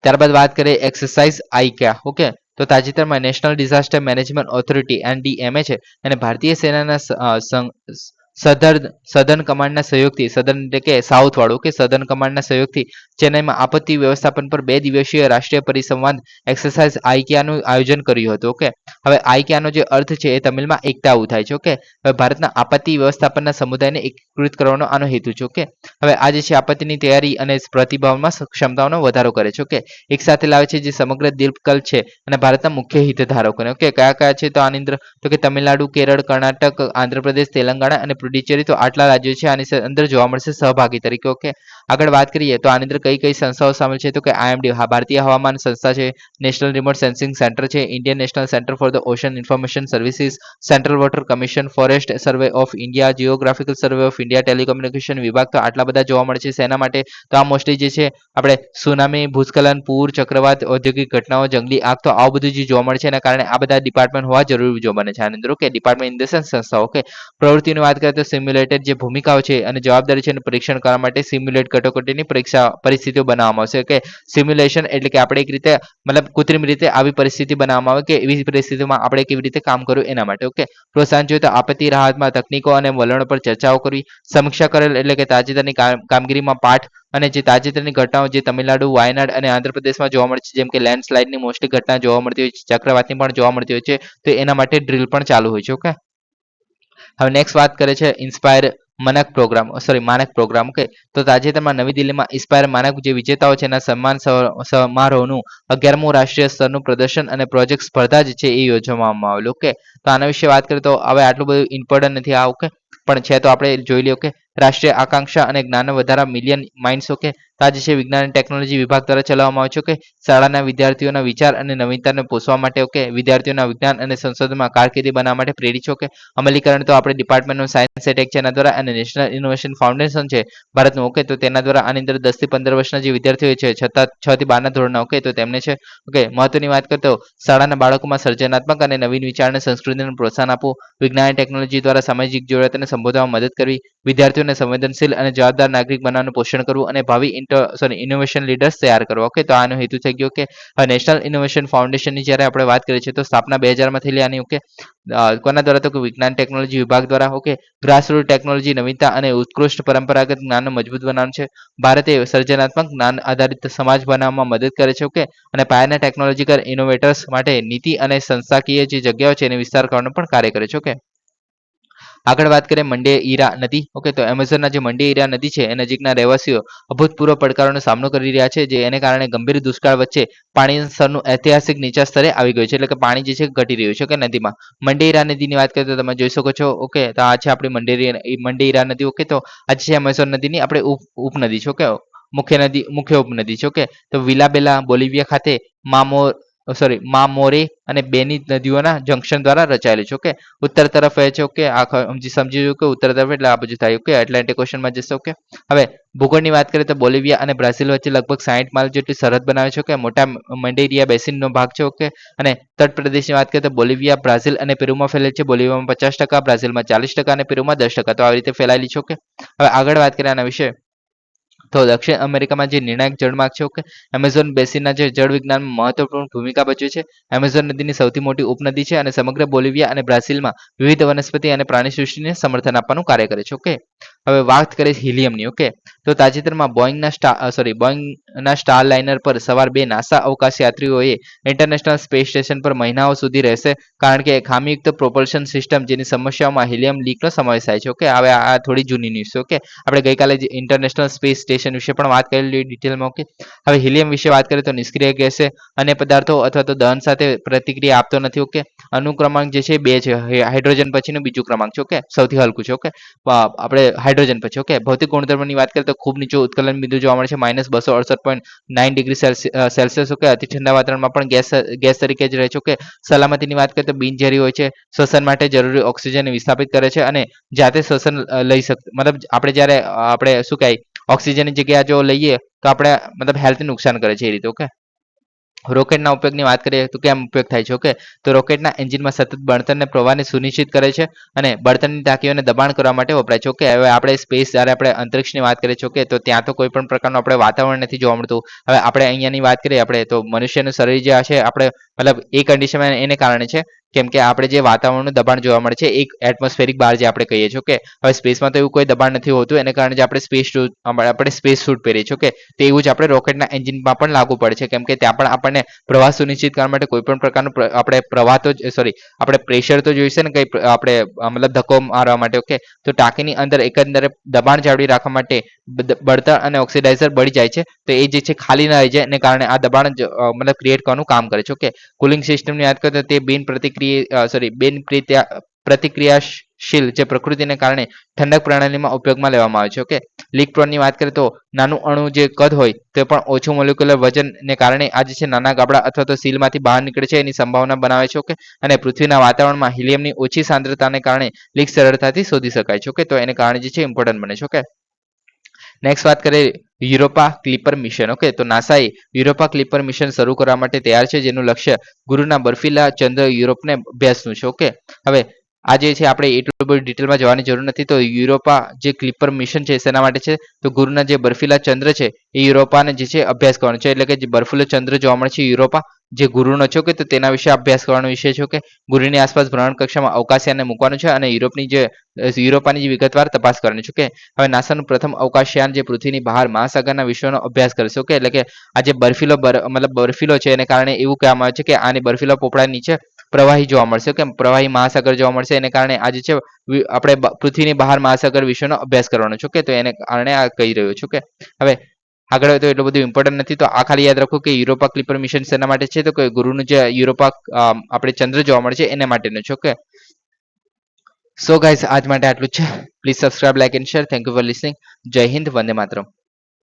ત્યારબાદ વાત કરીએ એક્સરસાઇઝ આઈક્યા. ઓકે, તો તાજેતરમાં national disaster management authority NDMA છે અને ભારતીય સેનાના સધર્ન કમાન્ડના સહયોગથી એટલે કે સાઉથ વાળું કે સધર્ન કમાન્ડના સહયોગથી ચેન્નઈમાં આપત્તિ વ્યવસ્થાપન પર 2 દિવસીય રાષ્ટ્રીય પરિસંવાદ એક્સરસાઇઝ આઈક્યાનું આયોજન કર્યું હતું. ઓકે, હવે આઈક્યાનો જે અર્થ છે એ તમિલમાં એકતા એવું થાય છે. ઓકે, હવે ભારતના આપત્તિ વ્યવસ્થાપનના સમુદાયને એકીકૃત કરવાનો આનો હેતુ છે. ઓકે, હવે આ જે છે આપત્તિની તૈયારી અને પ્રતિભાવમાં ક્ષમતાઓનો વધારો કરે છે. ઓકે, એક સાથે લાવે છે જે સમગ્ર દ્વીપકલ્પ છે અને ભારતના મુખ્ય હિતધારકોને. ઓકે, કયા કયા છે તો આની અંદર તો કે તમિલનાડુ, કેરળ, કર્ણાટક, આંધ્રપ્રદેશ, તેલંગાણા અને પુડુચેરી. તો આટલા રાજ્યો છે આની અંદર જોવા મળશે સહભાગી તરીકે. ઓકે, આગળ વાત કરીએ તો આની અંદર કઈ કઈ સંસ્થાઓ સામેલ છે તો કે IMD ભારતીય હવામાન સંસ્થા છે, નેશનલ રિમોટ સેન્સિંગ સેન્ટર છે, Indian national centre for the ocean information services, central water commission, forest survey of India, geographical survey of India, telecommunication વિભાગ. તો આટલા બધા જોવા મળે છે. શેના માટે તો આ મોસ્ટલી જે છે આપણે સુનામી, ભૂસ્ખલન, પૂર, ચક્રવાત, ઔદ્યોગિક ઘટનાઓ, જંગલી આગ. તો આવું બધું જે જોવા મળે છે એના કારણે આ બધા ડિપાર્ટમેન્ટ હોવા જરૂરી જોવા બને છે આની અંદર. Okay, department in the sense સંસ્થા. ઓકે, પ્રવૃત્તિની વાત કરીએ તો સિમ્યુલેટેડ જે ભૂમિકાઓ છે અને જવાબદારી છે એનું પરીક્ષણ કરવા માટે સિમ્યુલેટ કટોકટીની પરિસ્થિતિઓ બનાવવામાં આવશે. કે સિમ્યુલેશન એટલે કે આપણે એક રીતે મતલબ કૃત્રિમ રીતે આવી પરિસ્થિતિ બનાવવામાં આવે કે એવી પરિસ્થિતિમાં આપણે કેવી રીતે કામ કરવું એના માટે. ઓકે, પ્રોત્સાહન જોઈએ તો આપત્તિ રાહતમાં તકનીકો અને વલણો પર ચર્ચાઓ કરવી, સમીક્ષા કરેલ એટલે કે તાજેતરની કામગીરીમાં પાઠ અને જે તાજેતરની ઘટનાઓ જે તમિલનાડુ, વાયનાડ અને આંધ્રપ્રદેશમાં જોવા મળે છે જેમ કે લેન્ડસ્લાઇડની મોસ્ટલી ઘટના જોવા મળતી હોય છે, ચક્રવાતની પણ જોવા મળતી હોય છે. તો એના માટે ડ્રીલ પણ ચાલુ હોય છે. ઓકે, હવે નેક્સ્ટ વાત કરે છે ઇન્સ્પાયર માનક પ્રોગ્રામ. ઓકે, તો તાજેતરમાં નવી દિલ્હીમાં ઇન્સ્પાયર માનક જે વિજેતાઓ છે એના સન્માન સમારોહનું 11મું રાષ્ટ્રીય સ્તરનું પ્રદર્શન અને પ્રોજેક્ટ સ્પર્ધા જે છે એ યોજવામાં આવેલું. ઓકે, તો આના વિશે વાત કરીએ તો હવે આટલું બધું ઇમ્પોર્ટન્ટ નથી આ. ઓકે, પણ છે તો આપણે જોઈ લઈએ. ઓકે, રાષ્ટ્રીય આકાંક્ષા અને જ્ઞાન વધારા મિલિયન માઇન્ડ્સ. ઓકે, તો આ જે છે વિજ્ઞાન અને ટેકનોલોજી વિભાગ દ્વારા ચલાવવામાં આવે છે. ઓકે, શાળાના વિદ્યાર્થીઓના વિચાર અને નવીનતાને પોષવા માટે. ઓકે, વિદ્યાર્થીઓના વિજ્ઞાન અને સંશોધનમાં કારકિર્દી બનાવવા માટે પ્રેરિત છે. ઓકે, અમલીકરણ તો આપણે department of science and tech છે એના દ્વારા અને નેશનલ ઇનોવેશન ફાઉન્ડેશન છે ભારતનું. ઓકે, તો તેના દ્વારા આની અંદર 10 થી 15 વર્ષના જે વિદ્યાર્થીઓ છે છતાં 6 થી 12ના ધોરણના. ઓકે, તો તેમને છે. ઓકે, મહત્વની વાત કરતો શાળાના બાળકોમાં સર્જનાત્મક અને નવીન વિચારને સંસ્કૃતિને પ્રોત્સાહન આપવું, વિજ્ઞાન અને ટેકનોલોજી દ્વારા સામાજિક જરૂરિયાતને સંબોધવામાં મદદ કરવી, વિદ્યાર્થીઓને સંવેદનશીલ અને જવાબદાર નાગરિક બનાવવાનું પોષણ કરવું અને ભાવિ ઇનોવેશન લીડર્સ તૈયાર કરવા. ઓકે, તો આનો હેતુ થઈ ગયો. કે નેશનલ ઇનોવેશન ફાઉન્ડેશનની જ્યારે આપણે વાત કરીએ છીએ તો સ્થાપના 2000માં થયેલી આની. ઓકે, કોના દ્વારા તો વિજ્ઞાન ટેકનોલોજી વિભાગ દ્વારા. ઓકે, ગ્રાસરૂટ ટેકનોલોજી, નવીનતા અને ઉત્કૃષ્ટ પરંપરાગત જ્ઞાનને મજબૂત બનાવવાનું છે. ભારતે સર્જનાત્મક જ્ઞાન આધારિત સમાજ બનાવવામાં મદદ કરે છે. ઓકે, અને પાયાના ટેકનોલોજીકલ ઇનોવેટર્સ માટે નીતિ અને સંસ્થાકીય જે જગ્યાઓ છે એને વિસ્તાર કરવાનું પણ કાર્ય કરે છે. ઓકે, આગળ વાત કરીએ મંડે ઈરા નદી. ઓકે, તો એમેઝોનના જે મંડે ઈરા નદી છે એ નજીકના રહેવાસીઓ અભૂતપૂર્વ પડકારોનો સામનો કરી રહ્યા છે જે એને કારણે ગંભીર દુષ્કાળ વચ્ચે પાણીના સ્તરનું ઐતિહાસિક નીચા સ્તરે આવી ગયું છે. એટલે કે પાણી જે છે ઘટી રહ્યું છે. કે નદીમાં મંડે ઈરા નદીની વાત કરીએ તો તમે જોઈ શકો છો. ઓકે, તો આ છે આપણી મંડે ઈરા નદી. ઓકે, તો આ છે એમેઝોન નદીની આપણે ઉપનદી છે. ઓકે, મુખ્ય ઉપનદી છે. ઓકે, તો વિલાબેલા બોલિવિયા ખાતે મામોરે અને બેની નદીઓના જંકશન દ્વારા રચાયેલી છે. ઓકે, ઉત્તર તરફ વહે છે. ઓકે, આ સમજી કે ઉત્તર તરફ એટલે આ બાજુ થાય. ઓકે, એટલાન્ટિક ઓશનમાં જશે. ઓકે, હવે ભૂગોળની વાત કરીએ તો બોલિવિયા અને બ્રાઝિલ વચ્ચે લગભગ 60 માઇલ જેટલી સરહદ બનાવે છે. ઓકે, મોટા મંડેરિયા બેસિનનો ભાગ છે. ઓકે, અને તટ પ્રદેશની વાત કરીએ તો બોલિવિયા, બ્રાઝિલ અને પેરુમાં ફેલેલ છે. બોલિવિયામાં 50%, બ્રાઝિલમાં 40% અને પેરુમાં 10%. તો આવી રીતે ફેલાયેલી છે. ઓકે, હવે આગળ વાત કરીએ આના વિશે તો દક્ષિણ અમેરિકામાં જે નિર્ણાયક જળમાર્ગ છે. ઓકે, એમેઝોન બેસિનના જે જળ વિજ્ઞાનમાં મહત્વપૂર્ણ ભૂમિકા ભજવે છે. એમેઝોન નદીની સૌથી મોટી ઉપનદી છે અને સમગ્ર બોલિવિયા અને બ્રાઝિલમાં વિવિધ વનસ્પતિ અને પ્રાણી સૃષ્ટિને સમર્થન આપવાનું કાર્ય કરે છે. ઓકે, હવે વાત કરીએ હિલિયમની. ઓકે, તો તાજેતરમાં બોઈંગના સ્ટાર લાઇનર પર સવાર 2 નાસા અવકાશ યાત્રીઓએ ઇન્ટરનેશનલ સ્પેસ સ્ટેશન પર મહિનાઓ સુધી રહેશે, કારણ કે ખામીયુક્ત પ્રોપલ્શન સિસ્ટમ જેની સમસ્યાઓમાં હિલિયમ લીકનો સમાવેશ થાય છે. ઓકે, હવે આ થોડી જૂની ન્યૂઝ છે. ઓકે, આપણે ગઈકાલે જ ઇન્ટરનેશનલ સ્પેસ સ્ટેશન વિશે પણ વાત કરેલી ડિટેલમાં. ઓકે, હવે હિલિયમ વિશે વાત કરીએ તો નિષ્ક્રિય ગેસ છે, અન્ય પદાર્થો અથવા તો દહન સાથે પ્રતિક્રિયા આપતો નથી. ઓકે, અનુક્રમાંક જે છે 2 છે, હાઇડ્રોજન પછીનું બીજું ક્રમાંક છે. ઓકે, સૌથી હલકું છે. ઓકે, આપણે હાઇડ્રોજન પછી. ઓકે, ભૌતિક ગુણધર્મોની વાત કરીએ તો ખૂબ નીચું ઉત્કલન બિંદુ જોવા મળે છે, -268.9 ડિગ્રી સેલ્સિયસ. ઓકે, અતિ ઠંડા વાતાવરણમાં પણ ગેસ તરીકે જ રહે છે. ઓકે, સલામતીની વાત કરીએ તો બિનઝેરી હોય છે, શ્વસન માટે જરૂરી ઓક્સિજન વિસ્થાપિત કરે છે અને જાતે શ્વસન લઈ મતલબ આપણે જ્યારે આપણે શું કહેવાય ઓક્સિજનની જગ્યા જો લઈએ તો આપણે મતલબ હેલ્થને નુકસાન કરે છે એ રીતે. ઓકે, રોકેટના ઉપયોગની વાત કરીએ તો કેમ ઉપયોગ થાય છે. ઓકે, તો રોકેટના એન્જિનમાં સતત બળતણને પ્રવાહને સુનિશ્ચિત કરે છે અને બળતણની ટાંકીઓને દબાણ કરવા માટે વપરાય છે. ઓકે, હવે આપણે સ્પેસ જ્યારે આપણે અંતરિક્ષની વાત કરીએ છીએ. ઓકે, તો ત્યાં તો કોઈ પણ પ્રકારનું આપણે વાતાવરણ નથી જોવા મળતું. હવે આપણે અહીંયાની વાત કરીએ આપણે તો મનુષ્યનું શરીર જે છે આપણે મતલબ એ કન્ડિશનમાં એને કારણે છે કેમ કે આપણે જે વાતાવરણનું દબાણ જોવા મળે છે એક એટમોસ્ફેરિક બાર જે આપણે કહીએ છીએ. ઓકે, હવે સ્પેસમાં તો એવું કોઈ દબાણ નથી હોતું, એને કારણે જે આપણે સ્પેસ સૂટ પહેરીએ છીએ. ઓકે, તે એવું જ આપણે રોકેટના એન્જિનમાં પણ લાગુ પડે છે, કેમ કે ત્યાં પણ આપણને પ્રવાહ સુનિશ્ચિત કરવા માટે કોઈ પણ પ્રકારનું આપણે પ્રવાહ તો આપણે પ્રેશર તો જોઈશે ને કંઈ આપણે મતલબ ધક્કો મારવા માટે. ઓકે, તો ટાંકીની અંદર એકંદરે દબાણ જાળવી રાખવા માટે બળતણ અને ઓક્સિડાઇઝર બળી જાય છે, તો એ જે છે ખાલી ના રહી જાય એને કારણે આ દબાણ મતલબ ક્રિએટ કરવાનું કામ કરે છે. ઓકે, કુલિંગ સિસ્ટમની વાત કરીએ તો તે પ્રતિક્રિયાશીલ જે પ્રકૃતિને કારણે ઠંડક પ્રણાલીમાં ઉપયોગમાં લેવામાં આવે છે. ઓકે, લીક પ્રોનની વાત કરીએ તો નાનું અણુ જે કદ હોય તે પણ ઓછું મોલિક્યુલર વજનને કારણે આ જે છે નાના ગાબડા અથવા તો સીલમાંથી બહાર નીકળે છે એની સંભાવના બનાવે છે. ઓકે, અને પૃથ્વીના વાતાવરણમાં હિલિયમની ઓછી સાંદ્રતાને કારણે લીક સરળતાથી શોધી શકાય છે. ઓકે, તો એને કારણે જે છે ઇમ્પોર્ટન્ટ બને છે. ઓકે, નેક્સ્ટ વાત કરીએ યુરોપા ક્લિપર મિશન. ઓકે, તો નાસાએ યુરોપા ક્લિપર મિશન શરૂ કરવા માટે તૈયાર છે, જેનું લક્ષ્ય ગુરુના બર્ફીલા ચંદ્ર યુરોપને અભ્યાસનું છે. ઓકે, હવે આ જે છે આપણે એટલું બધું ડિટેલમાં જવાની જરૂર નથી. તો યુરોપા જે ક્લિપર મિશન છે શેના માટે છે, તો ગુરુના જે બર્ફીલા ચંદ્ર છે એ યુરોપાને જે છે અભ્યાસ કરવાનો છે, એટલે કે જે બર્ફીલો ચંદ્ર જોવા મળે છે યુરોપા જે ગુરુનો છે. ઓકે, તો તેના વિશે અભ્યાસ કરવાનો વિષય છે. ઓકે, ગુરુની આસપાસ ભ્રમણ કક્ષામાં અવકાશયાનને મૂકવાનું છે અને યુરોપાની જે વિગતવાર તપાસ કરવાની છે. ઓકે, હવે નાસાનું પ્રથમ અવકાશયાન જે પૃથ્વીની બહાર મહાસાગરના વિશ્વનો અભ્યાસ કરશે. ઓકે, એટલે કે આ જે બર્ફીલો છે એને કારણે એવું કહેવામાં આવે છે કે આની બર્ફીલા પોપડા નીચે પ્રવાહી જોવા મળશે. કે પ્રવાહી મહાસાગર જોવા મળશે, એને કારણે આ જે છે આપણે પૃથ્વીની બહાર મહાસાગર વિશ્વનો અભ્યાસ કરવાનો છે. ઓકે, તો એને કારણે આ કહી રહ્યો છે. ઓકે, હવે આગળ તો એટલું બધું ઇમ્પોર્ટન્ટ નથી, તો આ ખાલી યાદ રાખો કે યુરોપા ક્લિપર મિશન શેના માટે છે, તો કે ગુરુનું જે યુરોપા આપણે ચંદ્ર જોવા મળે છે એના માટેનું છે. ઓકે, સો ગાઈઝ આજ માટે આટલું જ છે. Please subscribe, like and share. Thank you for listening. જય હિન્દ, વંદે માતરમ.